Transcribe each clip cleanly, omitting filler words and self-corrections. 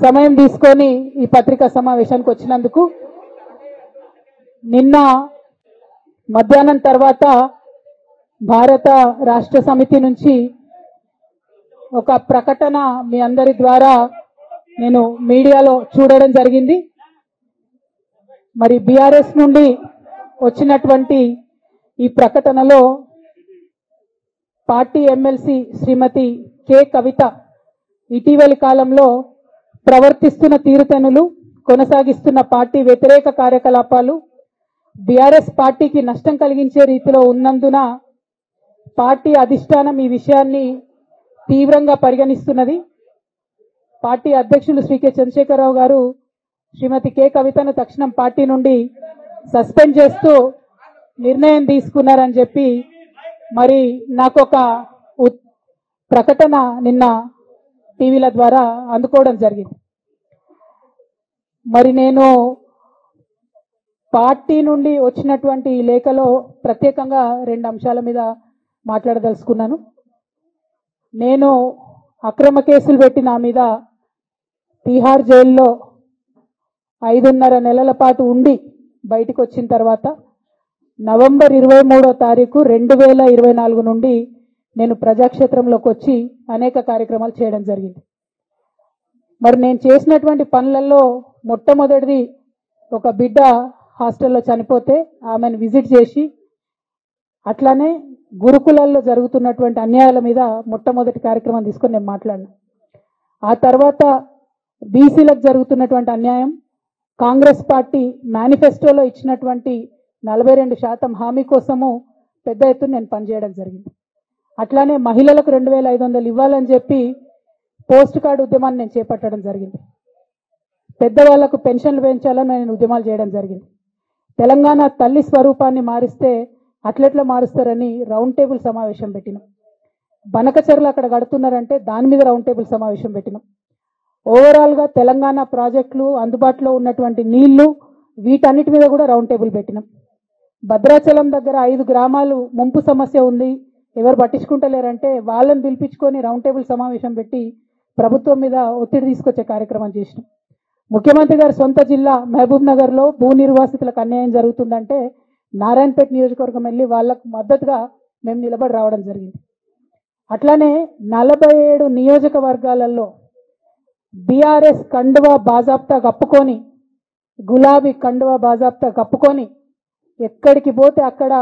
సమయం తీసుకొని ఈ పత్రికా సమావేశానికి వచ్చినందుకు. నిన్న మధ్యాహ్నం తర్వాత భారత రాష్ట్ర సమితి నుంచి ఒక ప్రకటన మీ అందరి ద్వారా నేను మీడియాలో చూడడం జరిగింది. మరి బీఆర్ఎస్ నుండి వచ్చినటువంటి ఈ ప్రకటనలో పార్టీ ఎమ్మెల్సీ శ్రీమతి కె కవిత ఇటీవలి కాలంలో ప్రవర్తిస్తున్న తీరుతెన్నులు, కొనసాగిస్తున్న పార్టీ వ్యతిరేక కార్యకలాపాలు బీఆర్ఎస్ పార్టీకి నష్టం కలిగించే రీతిలో ఉన్నందున పార్టీ అధిష్టానం ఈ విషయాన్ని తీవ్రంగా పరిగణిస్తున్నది. పార్టీ అధ్యక్షులు శ్రీ కె చంద్రశేఖరరావు గారు శ్రీమతి కె కవితను తక్షణం పార్టీ నుండి సస్పెండ్ చేస్తూ నిర్ణయం తీసుకున్నారని చెప్పి మరి నాకు ఒక ప్రకటన నిన్న టీవీల ద్వారా అందుకోవడం జరిగింది. మరి నేను పార్టీ నుండి వచ్చినటువంటి ఈ లేఖలో ప్రత్యేకంగా 2 అంశాల మీద మాట్లాడదలుచుకున్నాను. నేను అక్రమ కేసులు పెట్టి నా మీద తిహార్ జైల్లో 5.5 నెలల పాటు ఉండి బయటకు వచ్చిన తర్వాత నవంబర్ 23వ తారీఖు 2024 నుండి నేను ప్రజాక్షేత్రంలోకి వచ్చి అనేక కార్యక్రమాలు చేయడం జరిగింది. మరి నేను చేసినటువంటి పనులలో మొట్టమొదటిది ఒక బిడ్డ హాస్టల్లో చనిపోతే ఆమెను విజిట్ చేసి, అట్లానే గురుకులాల్లో జరుగుతున్నటువంటి అన్యాయాల మీద మొట్టమొదటి కార్యక్రమం తీసుకొని నేను మాట్లాడినా. ఆ తర్వాత బీసీలకు జరుగుతున్నటువంటి అన్యాయం, కాంగ్రెస్ పార్టీ మేనిఫెస్టోలో ఇచ్చినటువంటి 42% హామీ కోసము పెద్ద ఎత్తున నేను పనిచేయడం జరిగింది. అట్లానే మహిళలకు 2500 ఇవ్వాలని చెప్పి పోస్ట్ కార్డు ఉద్యమాన్ని నేను చేపట్టడం జరిగింది. పెద్దవాళ్లకు పెన్షన్లు పెంచాలని నేను ఉద్యమాలు చేయడం జరిగింది. తెలంగాణ తల్లి స్వరూపాన్ని మారిస్తే అట్లెట్లా మారుస్తారని రౌండ్ టేబుల్ సమావేశం పెట్టినాం. బనకచర్లు అక్కడ కడుతున్నారంటే దాని మీద రౌండ్ టేబుల్ సమావేశం పెట్టినాం. ఓవరాల్గా తెలంగాణ ప్రాజెక్టులు, అందుబాటులో ఉన్నటువంటి నీళ్లు, వీటన్నిటి మీద కూడా రౌండ్ టేబుల్ పెట్టినాం. భద్రాచలం దగ్గర 5 గ్రామాలు ముంపు సమస్య ఉంది, ఎవరు పట్టించుకుంటలేరంటే వాళ్ళని పిలిపించుకొని రౌండ్ టేబుల్ సమావేశం పెట్టి ప్రభుత్వం మీద ఒత్తిడి తీసుకొచ్చే కార్యక్రమం చేసినాం. ముఖ్యమంత్రి గారి సొంత జిల్లా మహబూబ్ నగర్లో భూ నిర్వాసితులకు అన్యాయం జరుగుతుందంటే నారాయణపేట నియోజకవర్గం వెళ్ళి వాళ్లకు మద్దతుగా మేము నిలబడి రావడం జరిగింది. అట్లానే 47 నియోజకవర్గాలలో బీఆర్ఎస్ కండువా బాజాప్తా కప్పుకొని, గులాబీ కండువా బాజాప్తా కప్పుకొని ఎక్కడికి పోతే అక్కడ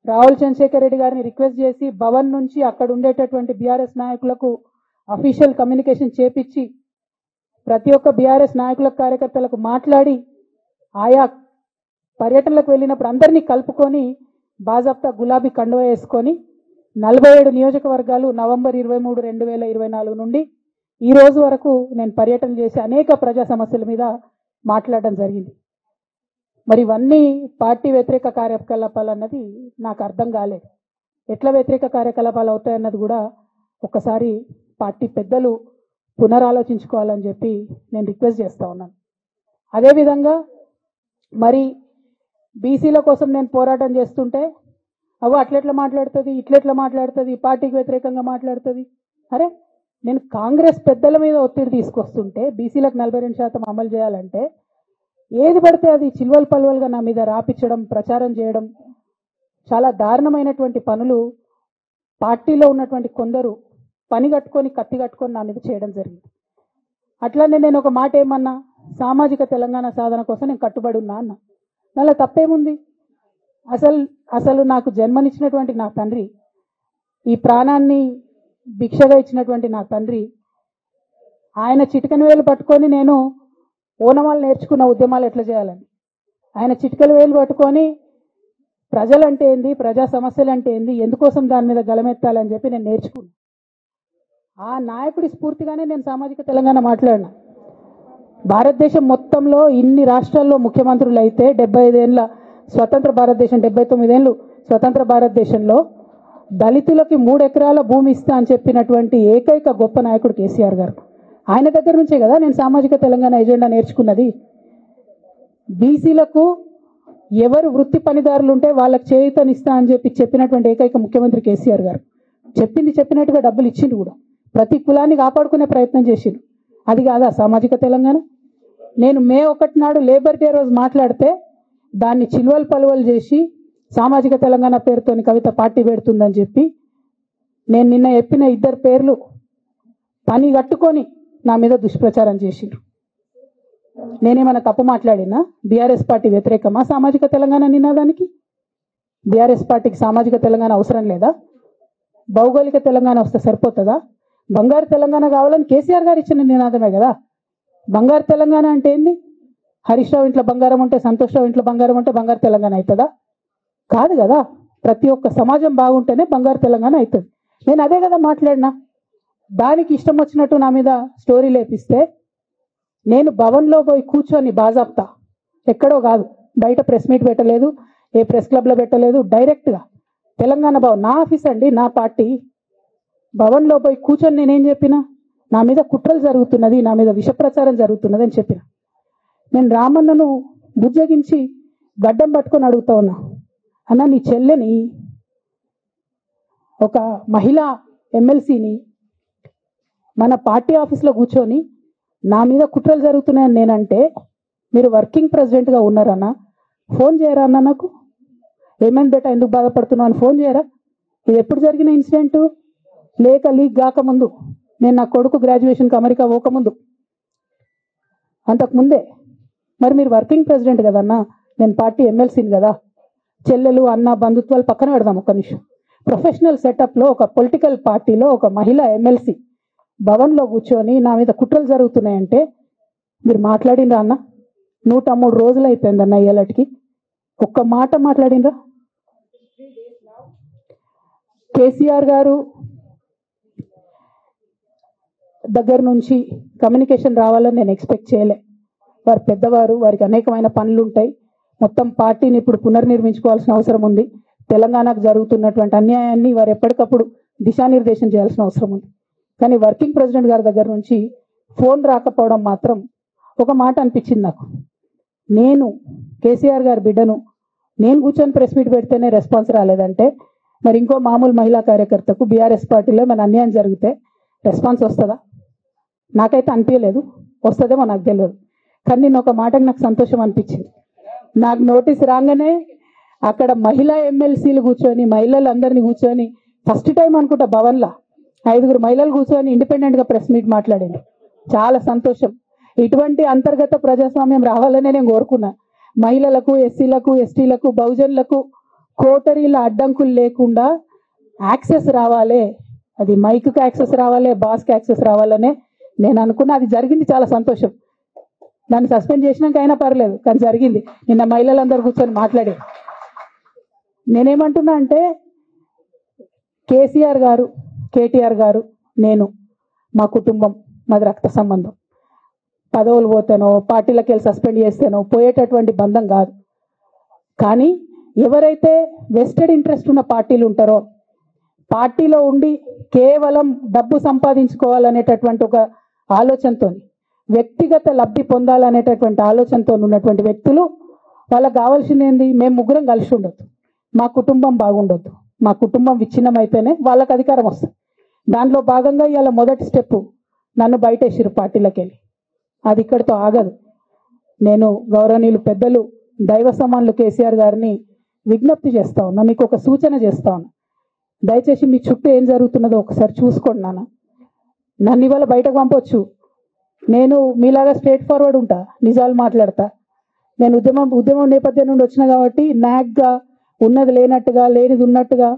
రావుల చంద్రశేఖర్ రెడ్డి గారిని రిక్వెస్ట్ చేసి భవన్ నుంచి అక్కడ ఉండేటటువంటి బీఆర్ఎస్ నాయకులకు అఫీషియల్ కమ్యూనికేషన్ చేపించి ప్రతి ఒక్క బీఆర్ఎస్ నాయకులకు, కార్యకర్తలకు మాట్లాడి ఆయా పర్యటనలకు వెళ్ళినప్పుడు అందరినీ కలుపుకొని బాజాప్తా గులాబీ కండువా వేసుకొని 47 నియోజకవర్గాలు నవంబర్ 23, 2024 నుండి ఈ రోజు వరకు నేను పర్యటన చేసి అనేక ప్రజా సమస్యల మీద మాట్లాడడం జరిగింది. మరి ఇవన్నీ పార్టీ వ్యతిరేక కార్యకలాపాలు అన్నది నాకు అర్థం కాలేదు. ఎట్లా వ్యతిరేక కార్యకలాపాలు అవుతాయన్నది కూడా ఒకసారి పార్టీ పెద్దలు పునరాలోచించుకోవాలని చెప్పి నేను రిక్వెస్ట్ చేస్తా ఉన్నాను. అదేవిధంగా మరి బీసీల కోసం నేను పోరాటం చేస్తుంటే అట్లెట్లా మాట్లాడుతుంది, ఇట్లెట్లా మాట్లాడుతుంది, పార్టీకి వ్యతిరేకంగా మాట్లాడుతుంది. అరే, నేను కాంగ్రెస్ పెద్దల మీద ఒత్తిడి తీసుకొస్తుంటే బీసీలకు 42% అమలు చేయాలంటే ఏది పడితే అది చిల్వల్ పల్వల్గా నా మీద రాపించడం, ప్రచారం చేయడం, చాలా దారుణమైనటువంటి పనులు పార్టీలో ఉన్నటువంటి కొందరు పని కట్టుకొని, కత్తి కట్టుకొని నా మీద చేయడం జరిగింది. అట్లానే నేను ఒక మాట ఏమన్నా, సామాజిక తెలంగాణ సాధన కోసం నేను కట్టుబడి ఉన్నా అన్న. నాలో తప్పేముంది? అసలు నాకు జన్మనిచ్చినటువంటి నా తండ్రి, ఈ ప్రాణాన్ని భిక్షగా ఇచ్చినటువంటి నా తండ్రి, ఆయన చిటికెన వేలు పట్టుకొని నేను ఓనమాలు నేర్చుకున్న ఉద్యమాలు ఎట్లా చేయాలని, ఆయన చిటికెల వేలు పట్టుకొని ప్రజలంటే ఏంది, ప్రజా సమస్యలు అంటే ఏంది, ఎందుకోసం దాని మీద గలమెత్తాలని చెప్పి నేను నేర్చుకున్నాను. ఆ నాయకుడి స్ఫూర్తిగానే నేను సామాజిక తెలంగాణ మాట్లాడినా. భారతదేశం మొత్తంలో ఇన్ని రాష్ట్రాల్లో ముఖ్యమంత్రులు అయితే 75 ఏళ్ళ స్వతంత్ర భారతదేశం, 79 ఏళ్ళు స్వతంత్ర భారతదేశంలో దళితులకి 3 ఎకరాల భూమి ఇస్తా అని చెప్పినటువంటి ఏకైక గొప్ప నాయకుడు కేసీఆర్ గారు. ఆయన దగ్గర నుంచే కదా నేను సామాజిక తెలంగాణ ఎజెండా నేర్చుకున్నది. బీసీలకు ఎవరు వృత్తి పనిదారులు ఉంటే వాళ్ళకి చేయూతనిస్తా అని చెప్పినటువంటి ఏకైక ముఖ్యమంత్రి కేసీఆర్ గారు. చెప్పినట్టుగా డబ్బులు ఇచ్చిండు కూడా, ప్రతి కులాన్ని కాపాడుకునే ప్రయత్నం చేసిండు. అది కాదా సామాజిక తెలంగాణ? నేను మే 1 నాడు లేబర్ డే రోజు మాట్లాడితే దాన్ని చిల్వలు పలువలు చేసి సామాజిక తెలంగాణ పేరుతోని కవిత పార్టీ పెడుతుందని చెప్పి నేను నిన్న చెప్పిన 2 పేర్లు పని కట్టుకొని నా మీద దుష్ప్రచారం చేసిండ్రు. నేనేమైనా తప్పు మాట్లాడినా? బీఆర్ఎస్ పార్టీ వ్యతిరేకమా సామాజిక తెలంగాణ నినాదానికి? బీఆర్ఎస్ పార్టీకి సామాజిక తెలంగాణ అవసరం లేదా? భౌగోళిక తెలంగాణ వస్తే సరిపోతుందా? బంగారు తెలంగాణ కావాలని కేసీఆర్ గారు ఇచ్చిన నినాదమే కదా. బంగారు తెలంగాణ అంటే ఏంది? హరీష్ రావు ఇంట్లో బంగారం ఉంటే, సంతోష్ రావు ఇంట్లో బంగారం ఉంటే బంగారు తెలంగాణ అవుతుందా? కాదు కదా. ప్రతి ఒక్క సమాజం బాగుంటేనే బంగారు తెలంగాణ అవుతుంది. నేను అదే కదా మాట్లాడినా. దానికి ఇష్టం వచ్చినట్టు నా మీద స్టోరీ లేపిస్తే నేను భవన్లో పోయి కూర్చొని బాజాప్తా, ఎక్కడో కాదు, బయట ప్రెస్ మీట్ పెట్టలేదు, ఏ ప్రెస్ క్లబ్లో పెట్టలేదు, డైరెక్ట్గా తెలంగాణ భవన్ నా ఆఫీస్ అండి, నా పార్టీ భవన్లో పోయి కూర్చొని నేనేం చెప్పినా? నా మీద కుట్రలు జరుగుతున్నది, నా మీద విషప్రచారం జరుగుతున్నది అని చెప్పిన. నేను రామన్నను బుజ్జగించి గడ్డం పట్టుకొని అడుగుతా ఉన్నా, అన్న నీ చెల్లెని, ఒక మహిళా ఎమ్మెల్సీని మన పార్టీ ఆఫీస్లో కూర్చొని నా మీద కుట్రలు జరుగుతున్నాయని నేనంటే మీరు వర్కింగ్ ప్రెసిడెంట్గా ఉన్నారన్నా, ఫోన్ చేయరా అన్న నాకు? ఏమైంది బేటా, ఎందుకు బాధపడుతున్నావు అని ఫోన్ చేయరా? ఇది ఎప్పుడు జరిగిన ఇన్సిడెంటు? లేక లీక్ కాకముందు, నేను నా కొడుకు గ్రాడ్యుయేషన్కి అమెరికా పోకముందు, అంతకుముందే. మరి మీరు వర్కింగ్ ప్రెసిడెంట్ కదన్నా, నేను పార్టీ ఎమ్మెల్సీని కదా. చెల్లెలు అన్న బంధుత్వాలు పక్కన పెడదాం ఒక్క నిమిషం. ప్రొఫెషనల్ సెటప్లో ఒక పొలిటికల్ పార్టీలో ఒక మహిళా ఎమ్మెల్సీ భవన్లో కూర్చొని నా మీద కుట్రలు జరుగుతున్నాయంటే మీరు మాట్లాడినరా అన్న? 103 రోజులు అయిపోయిందన్న ఇయ్యాలటికి, ఒక్క మాట మాట్లాడినరా? కేసీఆర్ గారు దగ్గర నుంచి కమ్యూనికేషన్ రావాలని నేను ఎక్స్పెక్ట్ చేయలే. వారు పెద్దవారు, వారికి అనేకమైన పనులు ఉంటాయి. మొత్తం పార్టీని ఇప్పుడు పునర్నిర్మించుకోవాల్సిన అవసరం ఉంది. తెలంగాణకు జరుగుతున్నటువంటి అన్యాయాన్ని వారు ఎప్పటికప్పుడు దిశానిర్దేశం చేయాల్సిన అవసరం ఉంది. కానీ వర్కింగ్ ప్రెసిడెంట్ గారి దగ్గర నుంచి ఫోన్ రాకపోవడం మాత్రం ఒక మాట అనిపించింది నాకు. నేను కేసీఆర్ గారి బిడ్డను, నేను కూర్చొని ప్రెస్ మీట్ పెడితేనే రెస్పాన్స్ రాలేదంటే మరి ఇంకో మామూలు మహిళా కార్యకర్తకు బీఆర్ఎస్ పార్టీలో మన అన్యాయం జరిగితే రెస్పాన్స్ వస్తుందా? నాకైతే అనిపించలేదు, వస్తుందేమో నాకు తెలియదు. కానీ నేను ఒక మాటకు నాకు సంతోషం అనిపించింది. నాకు నోటీస్ రాగానే అక్కడ మహిళా ఎమ్మెల్సీలు కూర్చొని, మహిళలందరినీ కూర్చొని, ఫస్ట్ టైం అనుకుంటా భవన్లో 5 మహిళలు కూర్చొని ఇండిపెండెంట్గా ప్రెస్ మీట్ మాట్లాడింది. చాలా సంతోషం. ఇటువంటి అంతర్గత ప్రజాస్వామ్యం రావాలనే నేను కోరుకున్నా. మహిళలకు, ఎస్సీలకు, ఎస్టీలకు, బహుజనులకు కోటరీల అడ్డంకులు లేకుండా యాక్సెస్ రావాలి, అది మైక్కి యాక్సెస్ రావాలి, బాస్కి యాక్సెస్ రావాలనే నేను అనుకున్నా. అది జరిగింది, చాలా సంతోషం. దాన్ని సస్పెండ్ చేసినాక అయినా పర్లేదు, కానీ జరిగింది. నిన్న మహిళలందరూ కూర్చొని మాట్లాడారు. నేనేమంటున్నా అంటే కేసీఆర్ గారు, కేటీఆర్ గారు, నేను, మా కుటుంబం, మాది రక్త సంబంధం. పదవులు పోతేనో, పార్టీలకు వెళ్ళి సస్పెండ్ చేస్తేనో పోయేటటువంటి బంధం కాదు. కానీ ఎవరైతే వెస్టెడ్ ఇంట్రెస్ట్ ఉన్న పార్టీలు ఉంటారో, పార్టీలో ఉండి కేవలం డబ్బు సంపాదించుకోవాలనేటటువంటి ఒక ఆలోచనతో, వ్యక్తిగత లబ్ధి పొందాలనేటటువంటి ఆలోచనతో ఉన్నటువంటి వ్యక్తులు, వాళ్ళకి కావాల్సింది ఏంది? మేము ముగ్గురం కలిసి ఉండొద్దు, మా కుటుంబం బాగుండొద్దు, మా కుటుంబం విచ్ఛిన్నం అయితేనే వాళ్ళకి అధికారం వస్తుంది. దాంట్లో భాగంగా ఇవాళ మొదటి స్టెప్ నన్ను బయటేసిరు పార్టీలకు వెళ్ళి. అది ఇక్కడితో ఆగదు. నేను గౌరవనీయులు పెద్దలు దైవ సమానులు కేసీఆర్ గారిని విజ్ఞప్తి చేస్తా ఉన్నా, మీకు ఒక సూచన చేస్తా ఉన్నా. దయచేసి మీ చుట్టూ ఏం జరుగుతున్నదో ఒకసారి చూసుకోండి నాన్న. నన్ను ఇవాళ బయటకు పంపొచ్చు, నేను మీలాగా స్ట్రేట్ ఫార్వర్డ్ ఉంటా, నిజాలు మాట్లాడతా. నేను ఉద్యమం నేపథ్యం నుండి వచ్చిన కాబట్టి నాగ్గా, ఉన్నది లేనట్టుగా, లేనిది ఉన్నట్టుగా,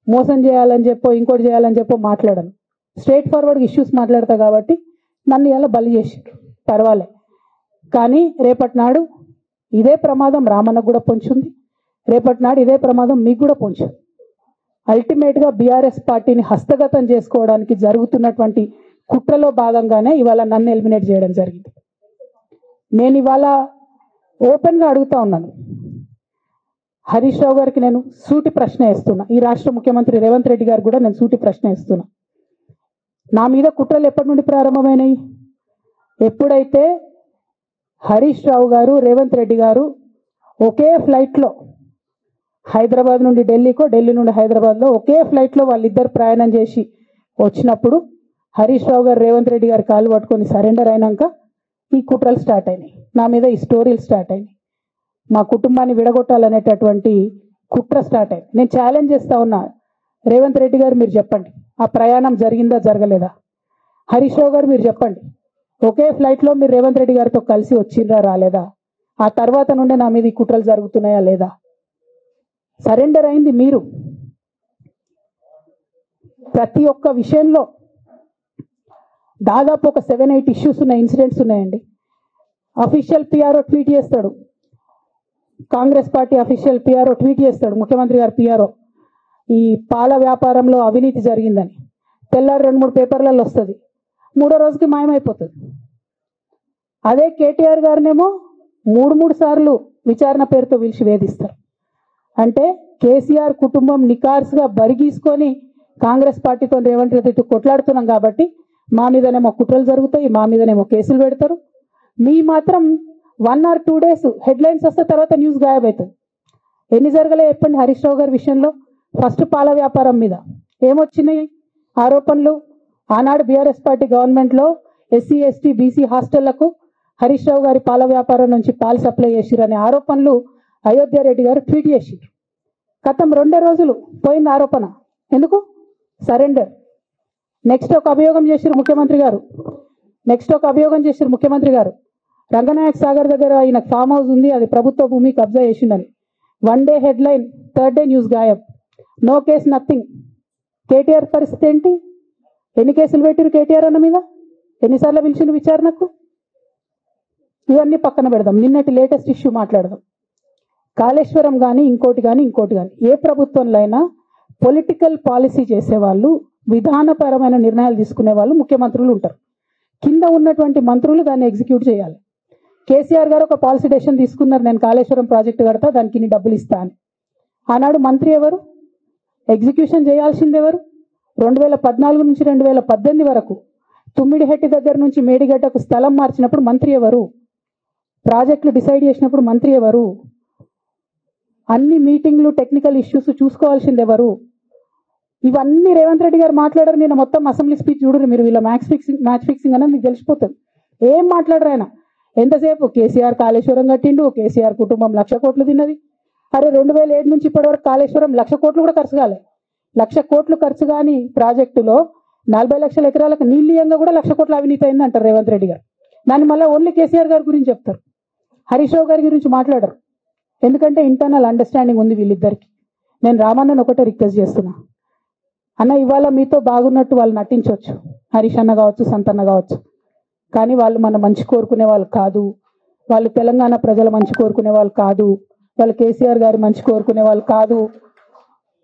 మోసం చేయాలని చెప్పో ఇంకోటి చేయాలని చెప్పో మాట్లాడను. స్ట్రేట్ ఫార్వర్డ్గా ఇష్యూస్ మాట్లాడతా కాబట్టి నన్ను ఇలా బలి చేసి పర్వాలే. కానీ రేపటి నాడు ఇదే ప్రమాదం రామన్నకు కూడా పొంచుంది, రేపటి నాడు ఇదే ప్రమాదం మీకు కూడా పొంచుంది. అల్టిమేట్గా బీఆర్ఎస్ పార్టీని హస్తగతం చేసుకోవడానికి జరుగుతున్నటువంటి కుట్రలో భాగంగానే ఇవాళ నన్ను ఎలిమినేట్ చేయడం జరిగింది. నేను ఇవాళ ఓపెన్గా అడుగుతా ఉన్నాను, హరీష్ రావు గారికి నేను సూటి ప్రశ్న వేస్తున్నా, ఈ రాష్ట్ర ముఖ్యమంత్రి రేవంత్ రెడ్డి గారు కూడా నేను సూటి ప్రశ్న వేస్తున్నా. నా మీద కుట్రలు ఎప్పటి నుండి ప్రారంభమైనాయి? ఎప్పుడైతే హరీష్ రావు గారు, రేవంత్ రెడ్డి గారు ఒకే ఫ్లైట్లో హైదరాబాద్ నుండి ఢిల్లీకో, ఢిల్లీ నుండి హైదరాబాద్లో ఒకే ఫ్లైట్లో వాళ్ళిద్దరు ప్రయాణం చేసి వచ్చినప్పుడు హరీష్ రావు గారు రేవంత్ రెడ్డి గారు కాళ్ళు పట్టుకొని సరెండర్ అయినాక ఈ కుట్రలు స్టార్ట్ అయినాయి, నా మీద ఈ స్టోరీలు స్టార్ట్ అయినాయి, మా కుటుంబాన్ని విడగొట్టాలనేటటువంటి కుట్ర స్టార్ట్ అయింది. నేను ఛాలెంజ్ చేస్తా ఉన్నా, రేవంత్ రెడ్డి గారు మీరు చెప్పండి, ఆ ప్రయాణం జరిగిందా జరగలేదా? హరీష్ రావు గారు మీరు చెప్పండి, ఒకే ఫ్లైట్లో మీరు రేవంత్ రెడ్డి గారితో కలిసి వచ్చిండ్రా రాలేదా? ఆ తర్వాత నుండే నా మీద ఈ కుట్రలు జరుగుతున్నాయా లేదా? సరెండర్ అయింది మీరు. ప్రతి ఒక్క విషయంలో దాదాపు ఒక 7-8 ఇష్యూస్ ఉన్న ఇన్సిడెంట్స్ ఉన్నాయండి. అఫీషియల్ పిఆర్ఓ ట్వీట్ చేస్తాడు, Congress party official PRO tweet చేస్తాడు, ముఖ్యమంత్రి గారు పిఆర్ఓ, ఈ పాల వ్యాపారంలో అవినీతి జరిగిందని. తెల్లారి 2-3 పేపర్లలో వస్తుంది, 3వ రోజుకి మాయమైపోతుంది. అదే కేటీఆర్ గారినేమో 3 సార్లు విచారణ పేరుతో పిలిచి వేధిస్తారు. అంటే కేసీఆర్ కుటుంబం నికార్స్గా బరిగీసుకొని కాంగ్రెస్ పార్టీతో రేవంత్ రెడ్డితో కొట్లాడుతున్నాం కాబట్టి మా మీదనేమో కుట్రలు జరుగుతాయి, మా మీదనేమో కేసులు పెడతారు. మీ మాత్రం 1 or 2 days హెడ్లైన్స్ వస్తే తర్వాత న్యూస్ గాయబవుతుంది. ఎన్ని జరగలే చెప్పండి హరీష్ రావు గారి విషయంలో? ఫస్ట్ పాల వ్యాపారం మీద ఏమొచ్చినాయి ఆరోపణలు? ఆనాడు బీఆర్ఎస్ పార్టీ గవర్నమెంట్లో SC ST BC హాస్టళ్లకు Harish Rao గారి పాల వ్యాపారం నుంచి పాలు సప్లై చేసిరనే ఆరోపణలు అయోధ్య రెడ్డి గారు ట్వీట్ చేసిరు. గతం 2 రోజులు పోయింది ఆరోపణ. ఎందుకు? సరెండర్. నెక్స్ట్ ఒక అభియోగం చేసిరు ముఖ్యమంత్రి గారు, రంగనాయక్ సాగర్ దగ్గర ఆయన ఫామ్ హౌస్ ఉంది, అది ప్రభుత్వ భూమి, కబ్జా చేసిందని. 1 day headline, 3rd day news గాయబ్. No case, nothing. కేటీఆర్ పరిస్థితి ఏంటి? ఎన్ని కేసులు పెట్టిరు కేటీఆర్ అన్న మీద? ఎన్నిసార్లు పిలిచిన విచారణకు? ఇవన్నీ పక్కన పెడదాం, నిన్నటి లేటెస్ట్ ఇష్యూ మాట్లాడదాం. కాళేశ్వరం కానీ ఇంకోటి కానీ ఏ ప్రభుత్వంలో అయినా పొలిటికల్ పాలసీ చేసేవాళ్ళు, విధానపరమైన నిర్ణయాలు తీసుకునే వాళ్ళు ముఖ్యమంత్రులు ఉంటారు. కింద ఉన్నటువంటి మంత్రులు దాన్ని ఎగ్జిక్యూట్ చేయాలి. కేసీఆర్ గారు ఒక పాలసీ డెసిషన్ తీసుకున్నారు, నేను కాళేశ్వరం ప్రాజెక్టు కడతా, దానికి ఇన్ని డబ్బులు ఇస్తా అని. ఆనాడు మంత్రి ఎవరు? ఎగ్జిక్యూషన్ చేయాల్సింది ఎవరు? 2014 నుంచి 2018 వరకు తుమ్మిడిహెట్టి దగ్గర నుంచి మేడిగడ్డకు స్థలం మార్చినప్పుడు మంత్రి ఎవరు? ప్రాజెక్టులు డిసైడ్ చేసినప్పుడు మంత్రి ఎవరు? అన్ని మీటింగ్లు, టెక్నికల్ ఇష్యూస్ చూసుకోవాల్సింది ఎవరు? ఇవన్నీ రేవంత్ రెడ్డి గారు మాట్లాడారు. నేను మొత్తం అసెంబ్లీ స్పీచ్ చూడరు మీరు, వీళ్ళ మ్యాచ్ ఫిక్సింగ్ అనేది మీకు తెలిసిపోతుంది. ఏం మాట్లాడరు ఆయన. ఎంతసేపు కేసీఆర్ కాళేశ్వరం కట్టిండు, కేసీఆర్ కుటుంబం 1,00,000 కోట్లు తిన్నది. అరే 2007 నుంచి ఇప్పటివరకు కాళేశ్వరం 1,00,000 కోట్లు కూడా ఖర్చు కాలే. 1,00,000 కోట్లు ఖర్చు కాని ప్రాజెక్టులో 40 లక్షల ఎకరాలకు నీళ్ళియంగా కూడా 1,00,000 కోట్ల అవినీతి అయింది అంటారు రేవంత్ రెడ్డి గారు. దాన్ని మళ్ళీ ఓన్లీ కేసీఆర్ గారి గురించి చెప్తారు, హరీష్ రావు గారి గురించి మాట్లాడరు. ఎందుకంటే ఇంటర్నల్ అండర్స్టాండింగ్ ఉంది వీళ్ళిద్దరికి. నేను రామన్నను ఒకటే రిక్వెస్ట్ చేస్తున్నా, అన్న ఇవాళ మీతో బాగున్నట్టు వాళ్ళు నటించవచ్చు, హరీష్ అన్న కావచ్చు, సంతన్న కావచ్చు, కానీ వాళ్ళు మన మంచి కోరుకునే వాళ్ళు కాదు, వాళ్ళు తెలంగాణ ప్రజల మంచి కోరుకునే వాళ్ళు కాదు, వాళ్ళు కేసీఆర్ గారి మంచి కోరుకునే వాళ్ళు కాదు.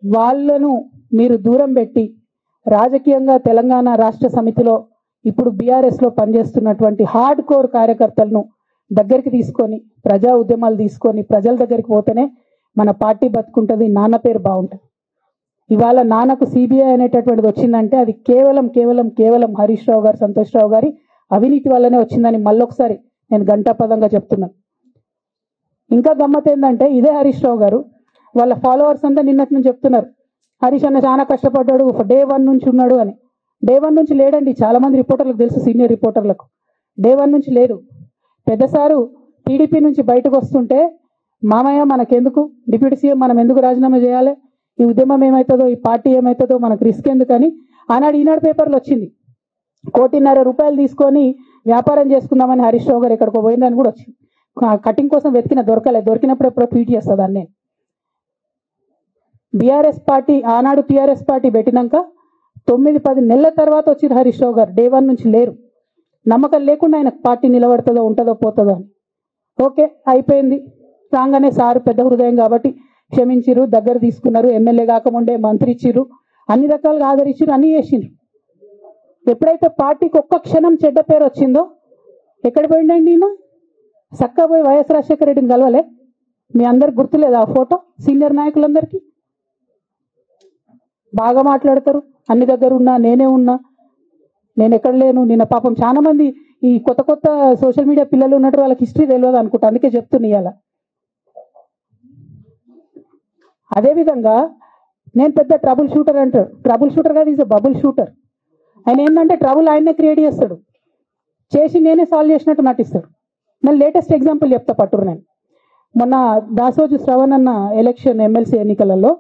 వాళ్ళను మీరు దూరం పెట్టి రాజకీయంగా తెలంగాణ రాష్ట్ర సమితిలో ఇప్పుడు బీఆర్ఎస్లో పనిచేస్తున్నటువంటి హార్డ్ కోర్ కార్యకర్తలను దగ్గరికి తీసుకొని ప్రజా ఉద్యమాలు తీసుకొని ప్రజల దగ్గరికి పోతేనే మన పార్టీ బతుకుంటుంది, నాన్న పేరు బాగుంటుంది. ఇవాళ నాన్నకు సిబిఐ అనేటటువంటిది వచ్చిందంటే అది కేవలం హరీష్ రావు గారు, సంతోష్ రావు గారి అవినీతి వల్లనే వచ్చిందని మళ్ళొకసారి నేను ఘంటాపదంగా చెప్తున్నాను. ఇంకా గమ్మత్ ఏంటంటే ఇదే హరీష్ రావు గారు వాళ్ళ ఫాలోవర్స్ అంతా నిన్నటి నుంచి చెప్తున్నారు, హరీష్ అన్న చాలా కష్టపడ్డాడు, డే 1 నుంచి ఉన్నాడు అని. డే 1 నుంచి లేడండి, చాలా మంది రిపోర్టర్లకు తెలుసు, సీనియర్ రిపోర్టర్లకు. డే 1 నుంచి లేదు. పెద్దసారు టీడీపీ నుంచి బయటకు వస్తుంటే మామయ్య మనకెందుకు, డిప్యూటీ సీఎం మనం ఎందుకు రాజీనామా చేయాలి, ఈ ఉద్యమం ఏమవుతుందో, ఈ పార్టీ ఏమవుతుందో, మనకు రిస్క్ ఎందుకని ఆనాడు ఈనాడు పేపర్లు వచ్చింది. 1,50,00,000 రూపాయలు తీసుకొని వ్యాపారం చేసుకుందామని హరీష్ రావు గారు ఎక్కడికో పోయిందని కూడా వచ్చింది. కటింగ్ కోసం దొరికినప్పుడు ఎప్పుడో ట్వీట్ చేస్తా దాన్ని. బీఆర్ఎస్ పార్టీ ఆనాడు టీఆర్ఎస్ పార్టీ పెట్టినాక 9-10 నెలల తర్వాత వచ్చింది హరీష్ రావు గారు. డే 1 నుంచి లేరు. నమ్మకం లేకుండా ఆయన పార్టీ నిలబడుతుందో ఉంటుందో పోతుందో అని. ఓకే అయిపోయింది. రాగానే సారు పెద్ద హృదయం కాబట్టి క్షమించిరు, దగ్గర తీసుకున్నారు, ఎమ్మెల్యే కాకముందే మంత్రి ఇచ్చిర్రు, అన్ని రకాలుగా ఆదరించిరు, అన్ని చేసిండ్రు. ఎప్పుడైతే పార్టీకి ఒక్క క్షణం చెడ్డ పేరు వచ్చిందో ఎక్కడ పోయిండండి ఈయన? చక్కా పోయి వైఎస్ రాజశేఖర రెడ్డిని కలవలే? మీ అందరికి గుర్తులేదు ఆ ఫోటో? సీనియర్ నాయకులందరికీ బాగా మాట్లాడతారు, అన్ని దగ్గర ఉన్నా, నేనే ఉన్నా, నేను ఎక్కడ లేను. నిన్న పాపం చాలా మంది ఈ కొత్త సోషల్ మీడియా పిల్లలు ఉన్నట్టు వాళ్ళకి హిస్టరీ తెలియదు అనుకుంటా, అందుకే చెప్తున్నా ఇవాళ. అదేవిధంగా నేను పెద్ద ట్రబుల్ షూటర్ అంటారు, ట్రబుల్ షూటర్ కాదు, ఈజ్ బబుల్ షూటర్. ఆయన ఏంటంటే ట్రబుల్ ఆయనే క్రియేట్ చేస్తాడు, చేసి నేనే సాల్వ్ చేసినట్టు నటిస్తాడు. మళ్ళీ లేటెస్ట్ ఎగ్జాంపుల్ చెప్తా పట్టురు. నేను మొన్న దాసోజు శ్రవణ్ అన్న ఎలక్షన్ ఎమ్మెల్సీ ఎన్నికలలో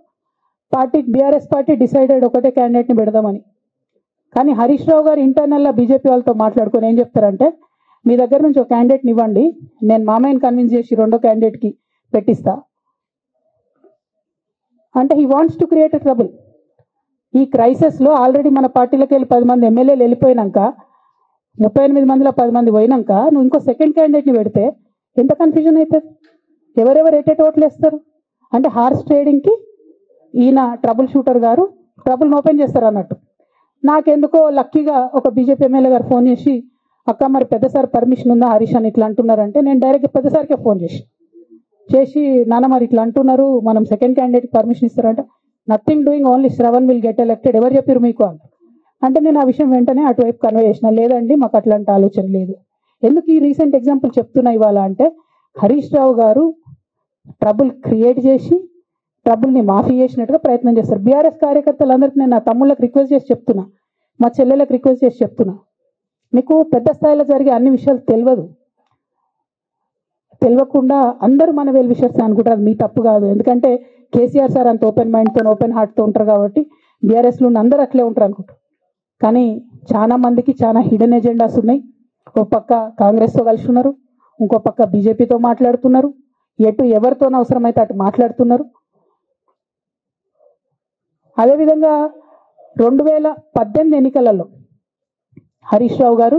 బీఆర్ఎస్ పార్టీ డిసైడెడ్ ఒకటే క్యాండిడేట్ని పెడదామని. కానీ హరీష్ రావు గారు ఇంటర్నల్గా బీజేపీ వాళ్ళతో మాట్లాడుకొని ఏం చెప్తారంటే, మీ దగ్గర నుంచి ఒక క్యాండిడేట్ని ఇవ్వండి, నేను మామయ్యని కన్విన్స్ చేసి రెండో క్యాండిడేట్కి పెట్టిస్తా అంటే he wants to create a trouble. ఈ క్రైసిస్లో ఆల్రెడీ మన పార్టీలోకి వెళ్ళి 10 మంది ఎమ్మెల్యేలు వెళ్ళిపోయినాక, 38 మందిలో 10 మంది పోయినాక నువ్వు ఇంకో సెకండ్ క్యాండిడేట్ని పెడితే ఎంత కన్ఫ్యూజన్ అవుతుంది? ఎవరెవరు ఎటెట్ ఓట్లు వేస్తారు? అంటే హార్స్ ట్రేడింగ్కి ఈయన ట్రబుల్ షూటర్ గారు ట్రబుల్ని ఓపెన్ చేస్తారు అన్నట్టు. నాకెందుకో లక్కీగా ఒక బీజేపీ ఎమ్మెల్యే గారు ఫోన్ చేసి, అక్క మరి పెద్దసారి పర్మిషన్ ఉందా హరీష్ అని ఇట్లా అంటున్నారంటే, నేను డైరెక్ట్ పెద్దసారికే ఫోన్ చేసి నాన్న మరి ఇట్లా అంటున్నారు, మనం సెకండ్ క్యాండిడేట్ పర్మిషన్ ఇస్తారంటే, nothing doing, only Shravan will get elected, ఎవరు చెప్పారు మీకు అని. అంటే నేను ఆ విషయం వెంటనే అటువైపు కన్వే చేసిన, లేదండి మాకు అట్లాంటి ఆలోచన లేదు. ఎందుకు ఈ రీసెంట్ ఎగ్జాంపుల్ చెప్తున్నా ఇవాళ అంటే, హరీష్ రావు గారు ట్రబుల్ క్రియేట్ చేసి ట్రబుల్ని మాఫీ చేసినట్టుగా ప్రయత్నం చేస్తారు. బీఆర్ఎస్ కార్యకర్తలందరికీ నేను నా తమ్ముళ్ళకి రిక్వెస్ట్ చేసి చెప్తున్నా, మా చెల్లెలకు రిక్వెస్ట్ చేసి చెప్తున్నా, మీకు పెద్ద స్థాయిలో జరిగే అన్ని విషయాలు తెలియకుండా అందరూ మన వెల్ విషయర్స్ అనుకుంటారు. అది మీ తప్పు కాదు, ఎందుకంటే కేసీఆర్ సార్ అంత ఓపెన్ మైండ్తో ఓపెన్ హార్ట్తో ఉంటారు కాబట్టి బీఆర్ఎస్లో ఉన్న అందరూ అట్లే ఉంటారు అనుకుంటారు. కానీ చాలా మందికి చాలా హిడెన్ ఎజెండాస్ ఉన్నాయి. ఒక పక్క కాంగ్రెస్తో కలిసి ఉన్నారు, ఇంకో పక్క బీజేపీతో మాట్లాడుతున్నారు, ఎటు ఎవరితో అవసరమైతే అటు మాట్లాడుతున్నారు. అదేవిధంగా 2018 ఎన్నికలలో హరీష్ రావు గారు